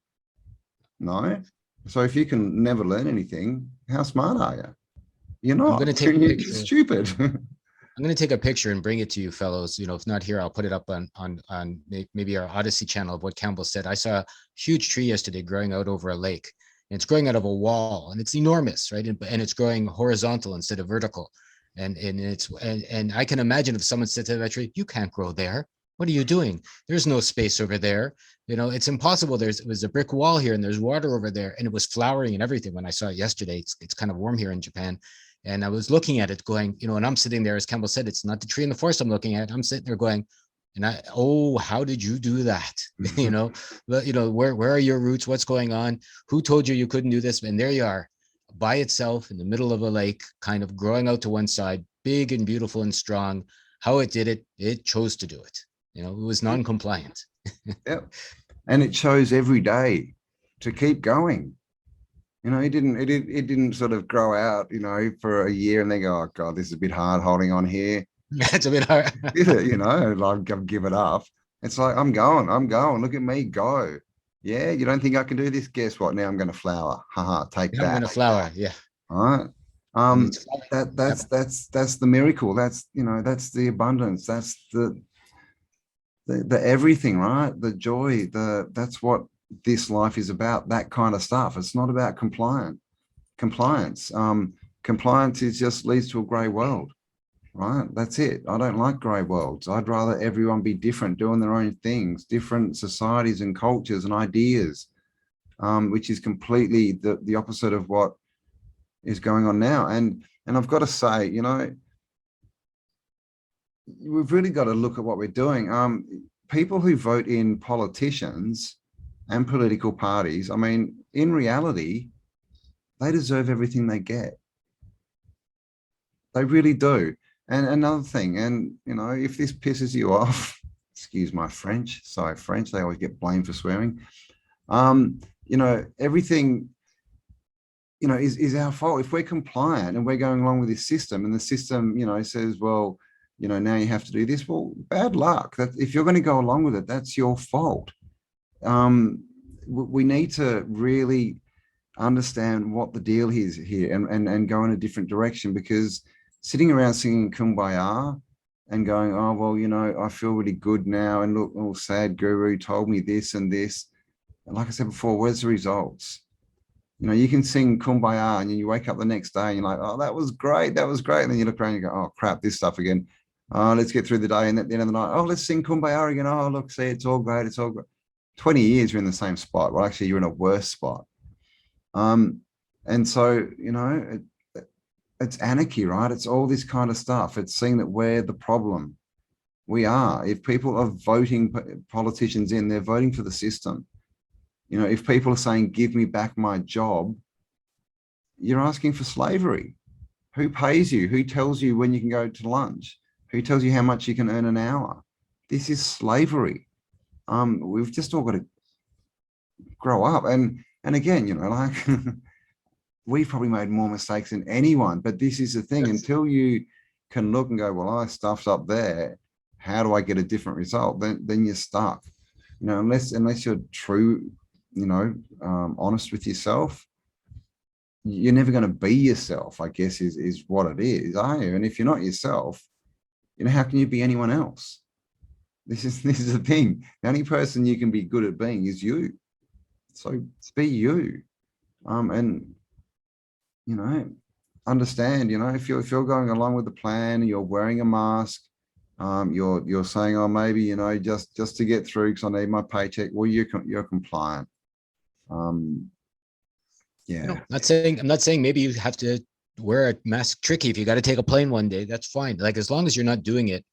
No. So if you can never learn anything, how smart are you? You're not. I'm going to take a You're picture. Stupid. I'm going to take a picture and bring it to you fellows. You know, if not here, I'll put it up on maybe our Oddysee channel of what Cambell said. I saw a huge tree yesterday growing out over a lake. And it's growing out of a wall and it's enormous, right? And it's growing horizontal instead of vertical. And I can imagine if someone said to that tree, you can't grow there. What are you doing? There's no space over there. You know, it's impossible. It was a brick wall here and there's water over there. And it was flowering and everything. When I saw it yesterday, it's kind of warm here in Japan. And I was looking at it going, you know, and I'm sitting there, as Cambell said, it's not the tree in the forest I'm looking at. I'm sitting there going, how did you do that? You know, where are your roots? What's going on? Who told you couldn't do this? And there you are by itself in the middle of a lake, kind of growing out to one side, big and beautiful and strong. How it did it, it chose to do it. You know, it was non-compliant. Yeah. And it chose every day to keep going. You know, it didn't sort of grow out, you know, for a year and then go, oh God, this is a bit hard holding on here. It's a bit hard. You know, I've given up. It's like, I'm going, look at me go. Yeah, you don't think I can do this? Guess what? Now I'm going to flower. Haha, take that. I'm going to flower, yeah. All right. That's the miracle. That's, you know, that's the abundance. That's the everything, right? The joy, that's what this life is about, that kind of stuff. It's not about compliance. Compliance is just leads to a grey world, right? That's it. I don't like grey worlds. I'd rather everyone be different, doing their own things, different societies and cultures and ideas, which is completely the opposite of what is going on now. And I've got to say, you know, we've really got to look at what we're doing. People who vote in politicians and political parties, I mean, in reality, they deserve everything they get. They really do. And another thing, and, you know, if this pisses you off, excuse my French, sorry, French, they always get blamed for swearing. You know, everything, you know, is our fault. If we're compliant and we're going along with this system and the system, you know, says, well, you know, now you have to do this. Well, bad luck. That if you're going to go along with it, that's your fault. We need to really understand what the deal is here and go in a different direction, because sitting around singing Kumbaya and going, oh, well, you know, I feel really good now. And look, oh, sad guru told me this and this. And like I said before, where's the results? You know, you can sing Kumbaya and you wake up the next day and you're like, oh, that was great. That was great. And then you look around and you go, oh, crap, this stuff again. Let's get through the day. And at the end of the night, oh, let's sing Kumbaya again. Oh, look, see, it's all great. It's all great. 20 years you're in the same spot. Well, actually, you're in a worse spot. And so, you know, it's anarchy, right? It's all this kind of stuff. It's seeing that we're the problem. We are. If people are voting politicians in, they're voting for the system. You know, if people are saying, give me back my job, you're asking for slavery. Who pays you? Who tells you when you can go to lunch? Who tells you how much you can earn an hour? This is slavery. We've just all got to grow up. And again, like we've probably made more mistakes than anyone, but this is the thing. Yes. Until you can look and go, well, I stuffed up there. How do I get a different result? Then you're stuck. Unless you're true, honest with yourself, you're never going to be yourself, I guess, is what it is, are you? And if you're not yourself, how can you be anyone else? This is the thing. The only person you can be good at being is you. So be you. And understand, if you're going along with the plan, you're wearing a mask, you're saying, oh, maybe, just to get through because I need my paycheck. Well, you're compliant. Yeah. I'm not saying maybe you have to wear a mask tricky. If you got to take a plane one day, that's fine. Like, as long as you're not doing it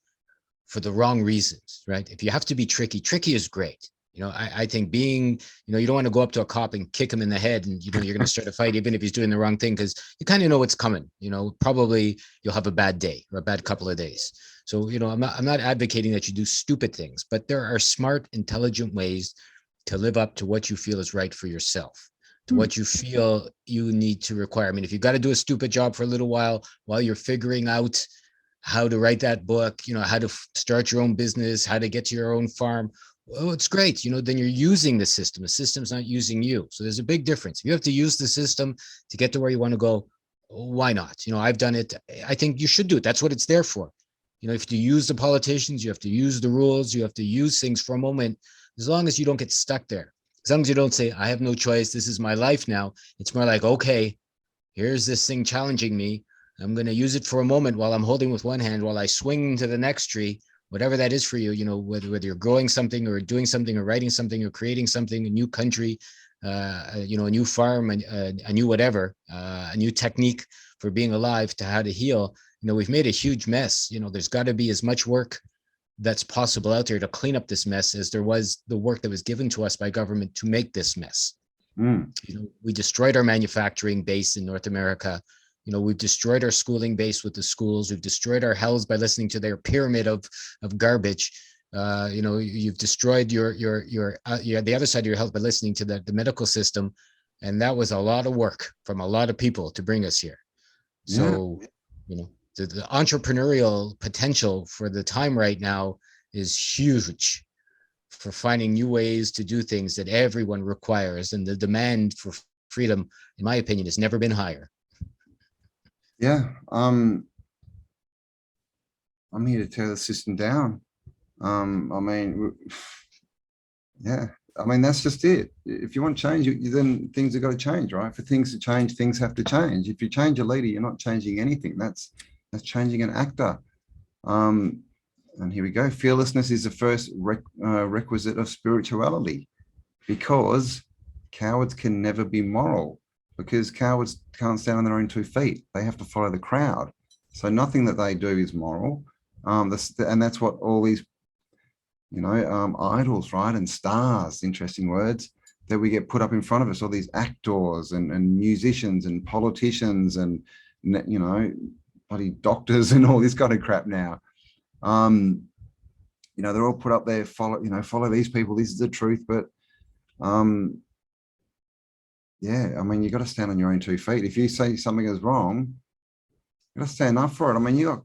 for the wrong reasons, right? If you have to be tricky is great. I think being, you don't want to go up to a cop and kick him in the head and, you're going to start a fight, even if he's doing the wrong thing, because you kind of know what's coming. Probably you'll have a bad day or a bad couple of days. So, I'm not advocating that you do stupid things, but there are smart, intelligent ways to live up to what you feel is right for yourself, to what you feel you need to require. I mean, if you got to do a stupid job for a little while you're figuring out how to write that book, how to start your own business, how to get to your own farm, well, it's great. Then you're using the system. The system's not using you. So there's a big difference. If you have to use the system to get to where you want to go, why not? I've done it. I think you should do it. That's what it's there for. If you use the politicians, you have to use the rules, you have to use things for a moment, as long as you don't get stuck there. As long as you don't say, I have no choice, this is my life now. It's more like, okay, here's this thing challenging me. I'm going to use it for a moment while I'm holding with one hand, while I swing to the next tree, whatever that is for you, whether you're growing something or doing something or writing something or creating something, a new country, a new farm, a new whatever, a new technique for being alive, to how to heal. We've made a huge mess. There's got to be as much work that's possible out there to clean up this mess as there was the work that was given to us by government to make this mess. We destroyed our manufacturing base in North America. We've destroyed our schooling base with the schools. We've destroyed our hells by listening to their pyramid of garbage. You've destroyed your the other side of your health by listening to the medical system. And that was a lot of work from a lot of people to bring us here. So, the entrepreneurial potential for the time right now is huge for finding new ways to do things that everyone requires. And the demand for freedom, in my opinion, has never been higher. Yeah. I'm here to tear the system down. That's just it. If you want change, then things have got to change, right? For things to change, things have to change. If you change a leader, you're not changing anything. That's changing an actor. And here we go. Fearlessness is the first requisite of spirituality, because cowards can never be moral, because cowards can't stand on their own 2 feet. They have to follow the crowd. So nothing that they do is moral. And that's what all these, idols, right? And stars, interesting words, that we get put up in front of us, all these actors and musicians and politicians and, bloody doctors and all this kind of crap now. They're all put up there, follow these people. This is the truth. But you got to stand on your own 2 feet. If you say something is wrong, you got to stand up for it.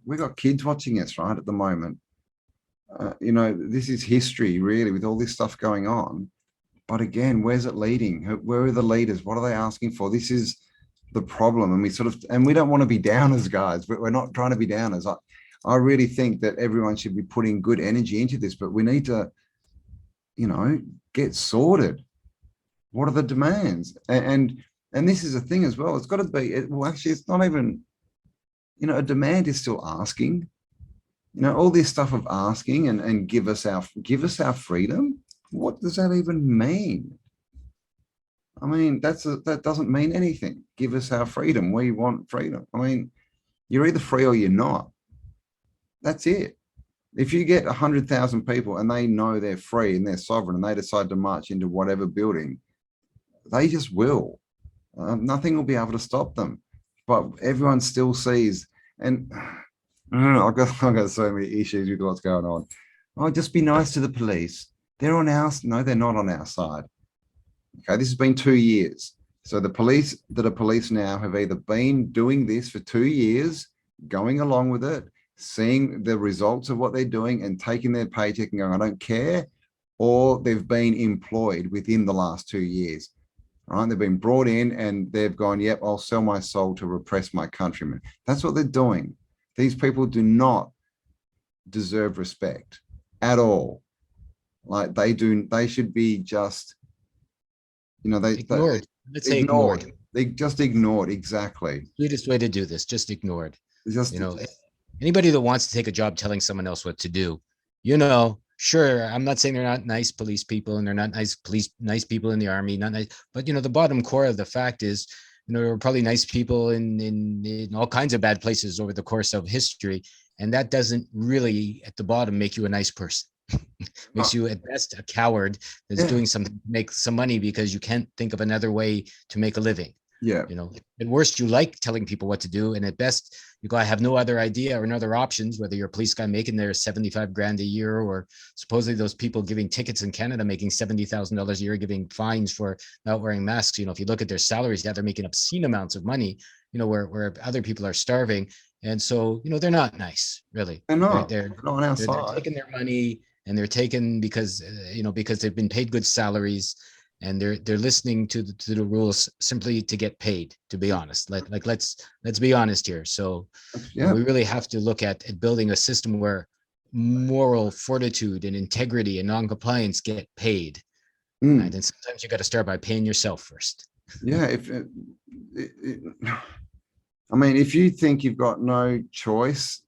We got kids watching us, right, at the moment. This is history, really, with all this stuff going on. But again, where's it leading? Where are the leaders? What are they asking for? This is the problem. And we don't want to be downers, guys. We're not trying to be downers. I really think that everyone should be putting good energy into this, but we need to, get sorted. What are the demands? And this is a thing as well. It's got to be, actually, it's not even, a demand is still asking. All this stuff of asking and give us our freedom. What does that even mean? That doesn't mean anything. Give us our freedom. We want freedom. You're either free or you're not. That's it. If you get 100,000 people and they know they're free and they're sovereign and they decide to march into whatever building, they just will. Nothing will be able to stop them. but everyone still sees, and I don't know, I've got so many issues with what's going on. Oh, just be nice to the police. They're on our, no, they're not on our side. Okay, this has been 2 years. So the police that are police now have either been doing this for 2 years, going along with it, seeing the results of what they're doing and taking their paycheck and going, I don't care, or they've been employed within the last 2 years. Right? They've been brought in and they've gone, yep, I'll sell my soul to repress my countrymen. That's what they're doing. These people do not deserve respect at all. Like they do, they should be just, you know, Ignored. Let's say ignored. They just ignored, exactly. Sweetest way to do this, just ignored. Just, you know, anybody that wants to take a job telling someone else what to do, you know, sure, I'm not saying they're not nice police people and they're not nice people in the army, not nice, but you know, the bottom core of the fact is, you know, there were probably nice people in all kinds of bad places over the course of history. And that doesn't really at the bottom make you a nice person. Makes you at best a coward that's doing something to make some money because you can't think of another way to make a living. Yeah. You know, at worst, you like telling people what to do. And at best, you go, I have no other idea or no other options, whether you're a police guy making their 75 grand a year, or supposedly those people giving tickets in Canada, making $70,000 a year, giving fines for not wearing masks. You know, if you look at their salaries, yeah, they're making obscene amounts of money, you know, where other people are starving. And so, you know, they're not nice, really. They're not. They're not on our side. They're taking their money, and they're taken because, you know, because they've been paid good salaries, and they're listening to the rules simply to get paid, to be honest. Let's be honest here. So we really have to look at building a system where moral fortitude and integrity and non-compliance get paid. Right? And sometimes you got to start by paying yourself first. Yeah. I mean, if you think you've got no choice,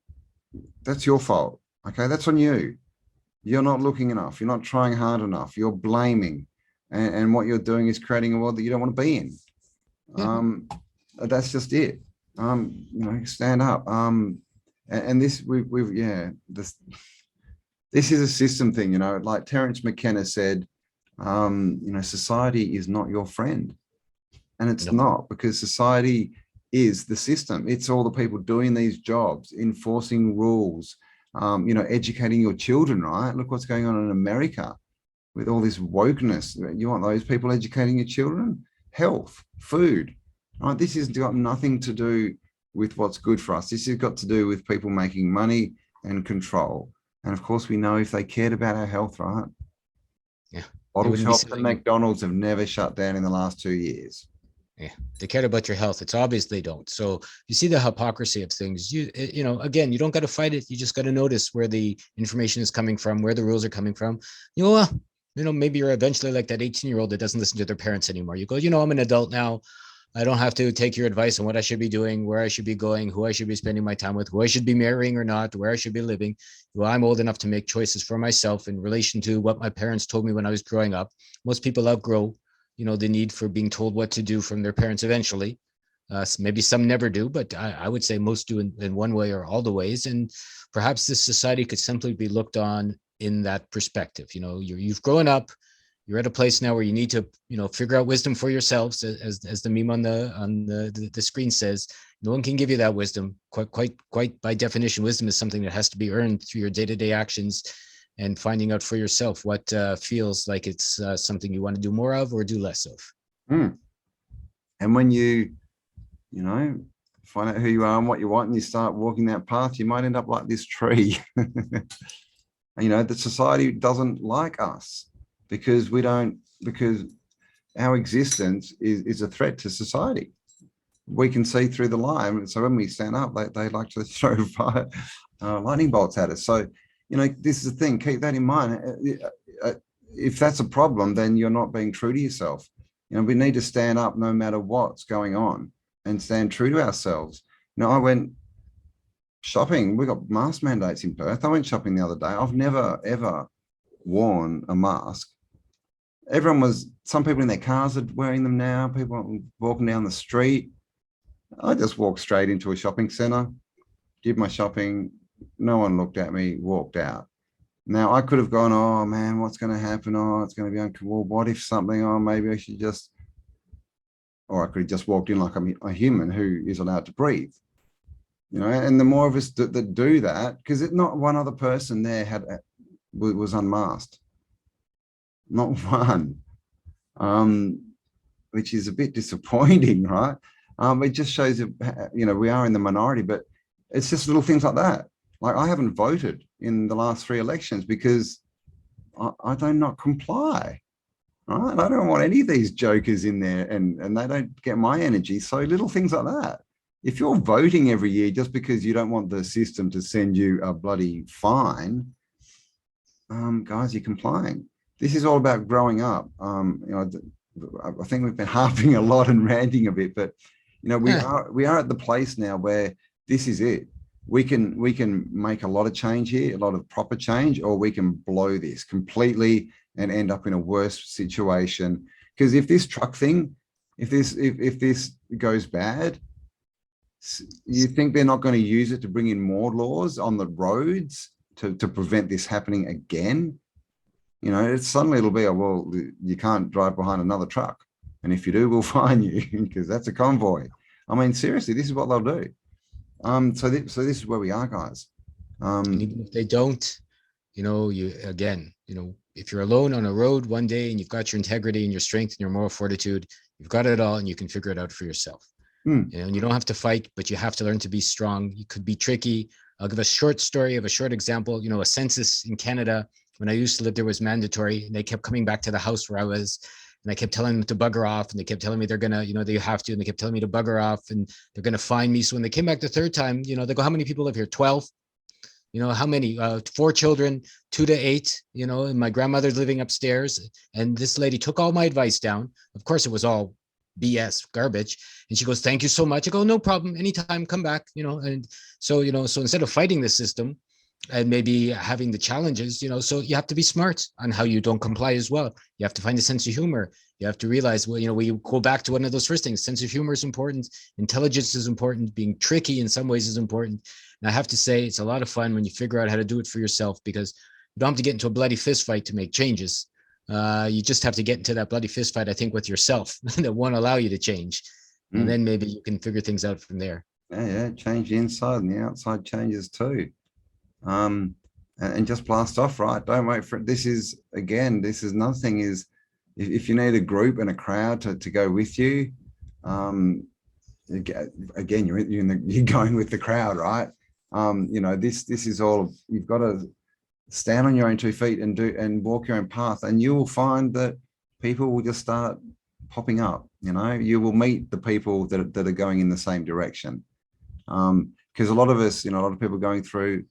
that's your fault. Okay, that's on you. You're not looking enough. You're not trying hard enough. You're blaming. And what you're doing is creating a world that you don't want to be in. That's just it. You know, stand up. And this, this is a system thing, you know, like Terence McKenna said, you know, society is not your friend. And it's not, because society is the system. It's all the people doing these jobs, enforcing rules, you know, educating your children, right? Look what's going on in America with all this wokeness. You want those people educating your children? Health, food, right? This has got nothing to do with what's good for us. This has got to do with people making money and control. And of course, we know if they cared about our health, right? Yeah. Bottle shops and McDonald's have never shut down in the last 2 years. Yeah, they care about your health. It's obvious they don't. So you see the hypocrisy of things. You know, again, you don't got to fight it. You just got to notice where the information is coming from, where the rules are coming from. You know, maybe you're eventually like that 18-year-old that doesn't listen to their parents anymore. You go, you know, I'm an adult now. I don't have to take your advice on what I should be doing, where I should be going, who I should be spending my time with, who I should be marrying or not, where I should be living. Well, I'm old enough to make choices for myself in relation to what my parents told me when I was growing up. Most people outgrow, you know, the need for being told what to do from their parents eventually. Maybe some never do, but I would say most do in one way or all the ways. And perhaps this society could simply be looked on in that perspective. You know, you've grown up. You're at a place now where you need to, you know, figure out wisdom for yourselves, as the meme on the screen says. No one can give you that wisdom. Quite by definition, wisdom is something that has to be earned through your day-to-day actions and finding out for yourself what feels like it's something you want to do more of or do less of. And when you know, find out who you are and what you want, and you start walking that path, you might end up like this tree. You know, the society doesn't like us. Because our existence is a threat to society. We can see through the lie. So when we stand up, they like to throw lightning bolts at us. So, you know, this is the thing, keep that in mind. If that's a problem, then you're not being true to yourself. You know, we need to stand up no matter what's going on and stand true to ourselves. You know, I went shopping. We got mask mandates in Perth. I went shopping the other day. I've never, ever worn a mask. Some people in their cars are wearing them now, people walking down the street. I just walked straight into a shopping center, did my shopping, no one looked at me, walked out. Now I could have gone, oh man, what's going to happen? Oh, it's going to be uncomfortable. What if something, oh, maybe I should just, or I could have just walked in like I'm a human who is allowed to breathe. And the more of us that do that, because not one other person there was unmasked, not one, which is a bit disappointing, right? It just shows that, we are in the minority, but it's just little things like that. Like I haven't voted in the last 3 elections because I do not comply. Right? I don't want any of these jokers in there, and they don't get my energy. So little things like that. If you're voting every year just because you don't want the system to send you a bloody fine, guys, you're complying. This is all about growing up. I think we've been harping a lot and ranting a bit, but we are at the place now where this is it. We can make a lot of change here, a lot of proper change, or we can blow this completely and end up in a worse situation. Because if this truck thing, if this goes bad, you think they're not going to use it to bring in more laws on the roads to prevent this happening again? It's suddenly it'll be, well, you can't drive behind another truck. And if you do, we'll fine you because that's a convoy. I mean, seriously, this is what they'll do. So this is where we are, guys. And even if they don't, if you're alone on a road one day and you've got your integrity and your strength and your moral fortitude, you've got it all and you can figure it out for yourself. And you don't have to fight, but you have to learn to be strong. You could be tricky. I'll give a short story of a short example. A census in Canada, when I used to live there, was mandatory. And they kept coming back to the house where I was. And I kept telling them to bugger off. And they kept telling me they're going to, they have to. And they kept telling me to bugger off and they're going to fine me. So when they came back the third time, they go, how many people live here? 12. How many? 4 children, 2 to 8, and my grandmother's living upstairs. And this lady took all my advice down. Of course, it was all BS, garbage. And she goes, thank you so much. I go, no problem. Anytime, come back, And so, so instead of fighting the system and maybe having the challenges, so you have to be smart on how you don't comply as well. You have to find a sense of humor. You have to realize, well, we go back to one of those first things. Sense of humor is important. Intelligence is important. Being tricky in some ways is important. And I have to say, it's a lot of fun when you figure out how to do it for yourself, because you don't have to get into a bloody fist fight to make changes. You just have to get into that bloody fist fight, I think, with yourself that won't allow you to change. And then maybe you can figure things out from there. Yeah, change the inside and the outside changes too. And just blast off, right? Don't wait for it. This is nothing is, if you need a group and a crowd to go with you, again, you're going with the crowd, right? This is all, you've got to stand on your own 2 feet and walk your own path, and you will find that people will just start popping up. You will meet the people that are going in the same direction, because a lot of us, a lot of people going through,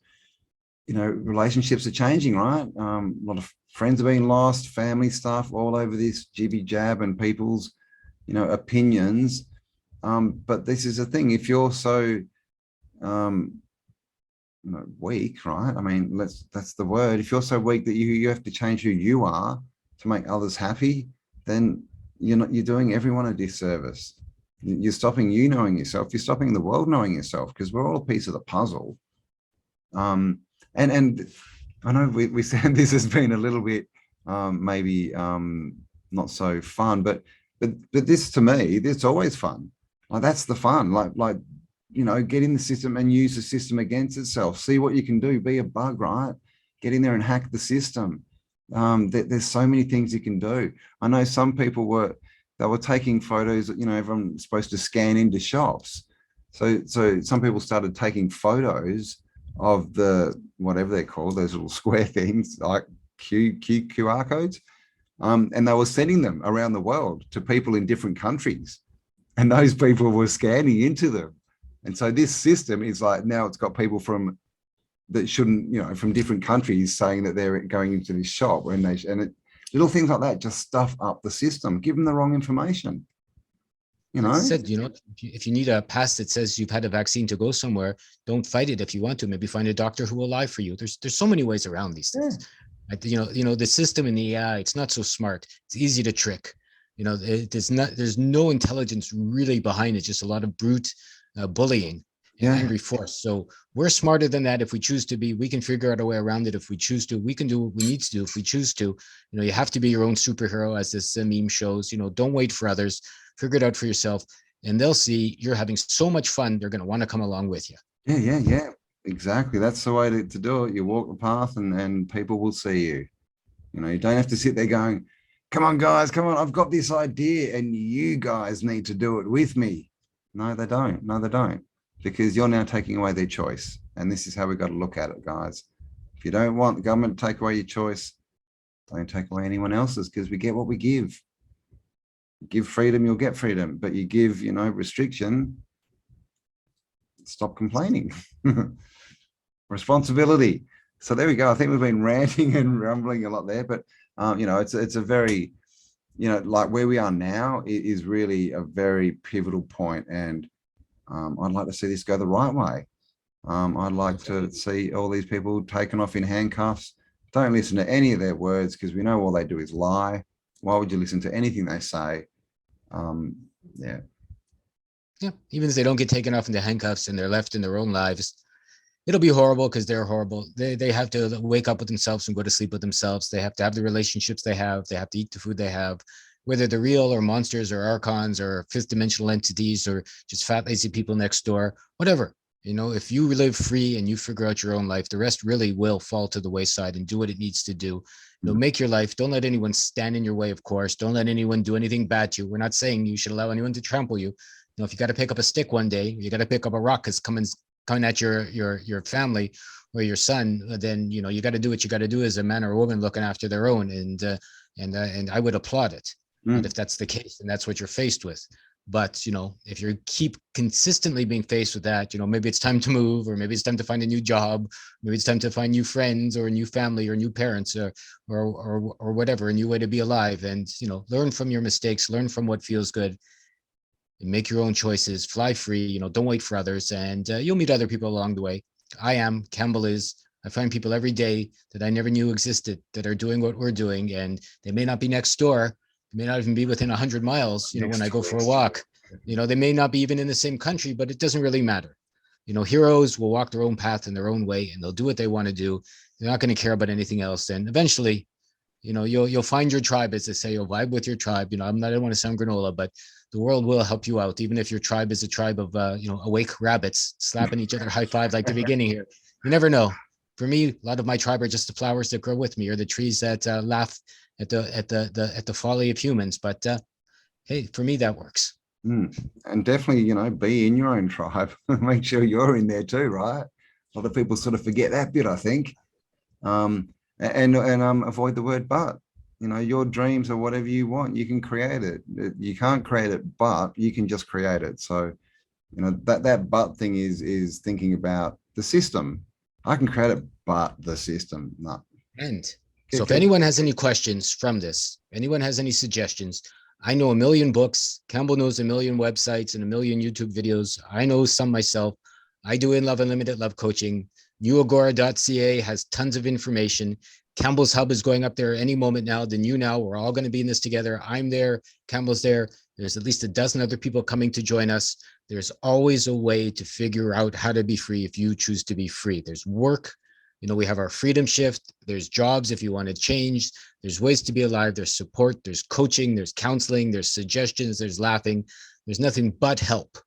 relationships are changing, right? A lot of friends are being lost, family stuff all over this jibby jab and people's opinions. But this is the thing, if you're so weak, right? I mean, that's the word. If you're so weak that you have to change who you are to make others happy, then you're doing everyone a disservice. You're stopping you knowing yourself. You're stopping the world knowing yourself, because we're all a piece of the puzzle. And I know we said this has been a little bit maybe not so fun, but this, to me, it's always fun. Like, that's the fun. Like get in the system and use the system against itself. See what you can do. Be a bug, right? Get in there and hack the system. There's so many things you can do. I know some people were taking photos. Everyone's supposed to scan into shops. So some people started taking photos of the, whatever they're called, those little square things like QR codes. And they were sending them around the world to people in different countries. And those people were scanning into them. And so this system is like, now it's got people from different countries saying that they're going into this shop, little things like that just stuff up the system, give them the wrong information. Said, if you need a pass that says you've had a vaccine to go somewhere, don't fight it. If you want to, maybe find a doctor who will lie for you. There's so many ways around these things. Yeah. The system in the AI, it's not so smart. It's easy to trick. There's no intelligence really behind it. Just a lot of brute bullying. Yeah. angry force. So we're smarter than that. If we choose to be, we can figure out a way around it. If we choose to, we can do what we need to do. If we choose to, you have to be your own superhero, as this meme shows. Don't wait for others. Figure it out for yourself, and they'll see you're having so much fun. They're going to want to come along with you. Yeah. Exactly. That's the way to do it. You walk the path, and people will see you. You don't have to sit there going, come on, guys, come on, I've got this idea and you guys need to do it with me. No, they don't. No, they don't. Because you're now taking away their choice. And this is how we've got to look at it, guys. If you don't want the government to take away your choice, don't take away anyone else's, because we get what we give. Give freedom, you'll get freedom. But you give, restriction, stop complaining. Responsibility. So there we go. I think we've been ranting and rumbling a lot there, but it's a very, like where we are now is really a very pivotal point, and I'd like to see this go the right way. I'd like to see all these people taken off in handcuffs. Don't listen to any of their words, because we know all they do is lie. Why would you listen to anything they say? Yeah. Even if they don't get taken off into handcuffs and they're left in their own lives, it'll be horrible, because they're horrible. They have to wake up with themselves and go to sleep with themselves. They have to have the relationships they have. They have to eat the food they have, whether they're real or monsters or archons or fifth dimensional entities or just fat, lazy people next door, whatever. If you live free and you figure out your own life, the rest really will fall to the wayside and do what it needs to do. Make your life. Don't let anyone stand in your way, of course. Don't let anyone do anything bad to you. We're not saying you should allow anyone to trample you. If you got to pick up a stick one day, you got to pick up a rock because coming at your family or your son, then you got to do what you got to do as a man or a woman looking after their own, and I would applaud it. And if that's the case, and that's what you're faced with. But if you keep consistently being faced with that, maybe it's time to move, or maybe it's time to find a new job, maybe it's time to find new friends or a new family or new parents or whatever, a new way to be alive, and learn from your mistakes, learn from what feels good. And make your own choices, fly free, don't wait for others, and you'll meet other people along the way. Cambell is. I find people every day that I never knew existed that are doing what we're doing, and they may not be next door. They may not even be within 100 miles, when I go for a walk. They may not be even in the same country, but it doesn't really matter. Heroes will walk their own path in their own way, and they'll do what they want to do. They're not going to care about anything else. And eventually, you'll find your tribe, as they say. You'll vibe with your tribe. I don't want to sound granola, but the world will help you out, even if your tribe is a tribe of awake rabbits slapping each other high five like the beginning here. You never know. For me, a lot of my tribe are just the flowers that grow with me, or the trees that laugh at the folly of humans. But hey, for me, that works. And definitely, be in your own tribe. Make sure you're in there too, right? A lot of people sort of forget that bit, I think. And avoid the word but. Your dreams are whatever you want. You can create it. You can't create it, but you can just create it. So, that but thing is thinking about the system. I can create it, but the system, no. And so if anyone has any questions from this, anyone has any suggestions, I know a million books. Cambell knows a million websites and a million YouTube videos. I know some myself. I do In Love Unlimited Love Coaching. newagora.ca has tons of information. Cambell's Hub is going up there any moment now. The New Now, we're all going to be in this together. I'm there. Cambell's there. There's at least a dozen other people coming to join us. There's always a way to figure out how to be free if you choose to be free. There's work. We have our freedom shift. There's jobs if you want to change. There's ways to be alive. There's support. There's coaching. There's counseling. There's suggestions. There's laughing. There's nothing but help.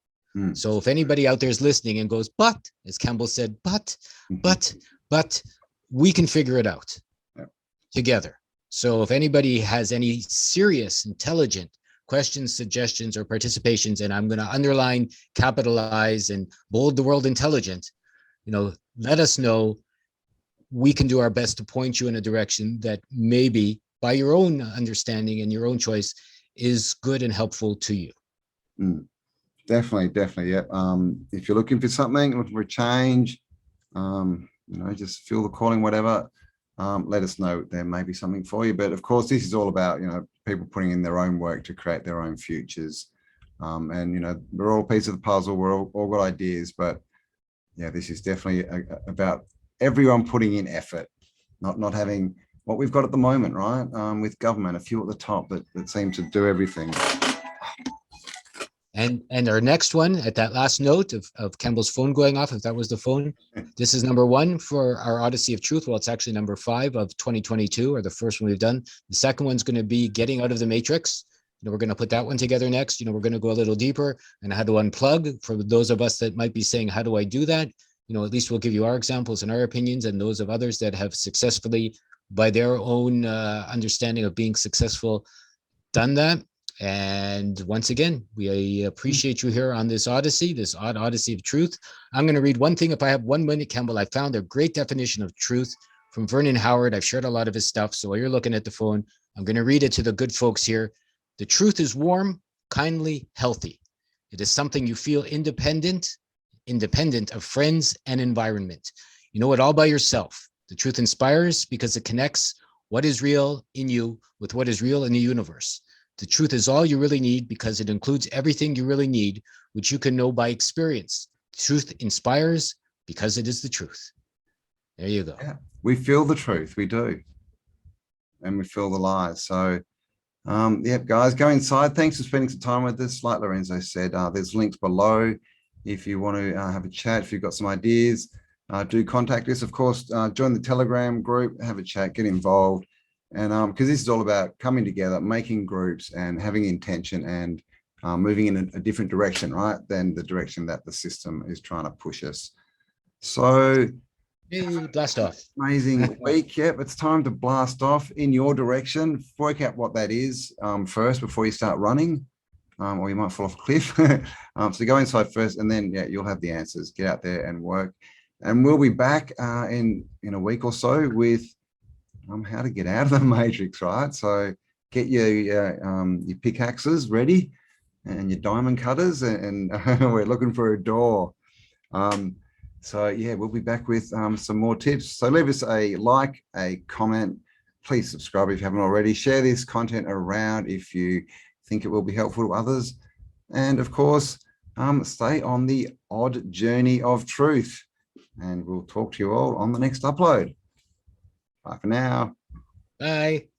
So if anybody out there is listening and goes, but, as Cambell said, but we can figure it out together. So if anybody has any serious, intelligent questions, suggestions, or participations, and I'm going to underline, capitalize, and bold the word intelligent, let us know. We can do our best to point you in a direction that maybe by your own understanding and your own choice is good and helpful to you. Definitely. Yeah. If you're looking for something, looking for a change, just feel the calling, whatever, let us know. There may be something for you. But of course, this is all about, people putting in their own work to create their own futures. And, we're all a piece of the puzzle. We're all got ideas, but yeah, this is definitely about everyone putting in effort, not having what we've got at the moment, right? With government, a few at the top that seem to do everything. And our next one, at that last note of Cambell's phone going off, if that was the phone, this is number 1 for our Oddysee of Truth. Well, it's actually number 5 of 2022, or the first one we've done. The second one's going to be Getting Out of the Matrix. We're going to put that one together next. We're going to go a little deeper and how to unplug. For those of us that might be saying, how do I do that? At least we'll give you our examples and our opinions, and those of others that have successfully, by their own understanding of being successful, done that. And once again, we appreciate you here on this Oddysee, this Oddysee of Truth. I'm going to read one thing. If I have 1 minute, Cambell, I found a great definition of truth from Vernon Howard. I've shared a lot of his stuff. So while you're looking at the phone, I'm going to read it to the good folks here. The truth is warm, kindly, healthy. It is something you feel independent of friends and environment. You know it all by yourself. The truth inspires because it connects what is real in you with what is real in the universe. The truth is all you really need because it includes everything you really need, which you can know by experience. Truth inspires because it is the truth. There you go. Yeah, we feel the truth, we do. And we feel the lies. So, guys, go inside. Thanks for spending some time with us. Like Lorenzo said, there's links below if you want to have a chat, if you've got some ideas. Do contact us, of course. Join the Telegram group, have a chat, get involved. And because this is all about coming together, making groups and having intention and moving in a different direction, right, than the direction that the system is trying to push us. So blast off. Amazing week. Yep, it's time to blast off in your direction. Work out what that is first before you start running, or you might fall off a cliff. So go inside first, and then you'll have the answers. Get out there and work. And we'll be back in a week or so with how to get out of the matrix, right? So get your pickaxes ready and your diamond cutters, and we're looking for a door. So yeah, we'll be back with some more tips. So leave us a like, a comment. Please subscribe if you haven't already. Share this content around if you think it will be helpful to others. And of course, stay on the odd journey of truth. And we'll talk to you all on the next upload. Bye for now. Bye.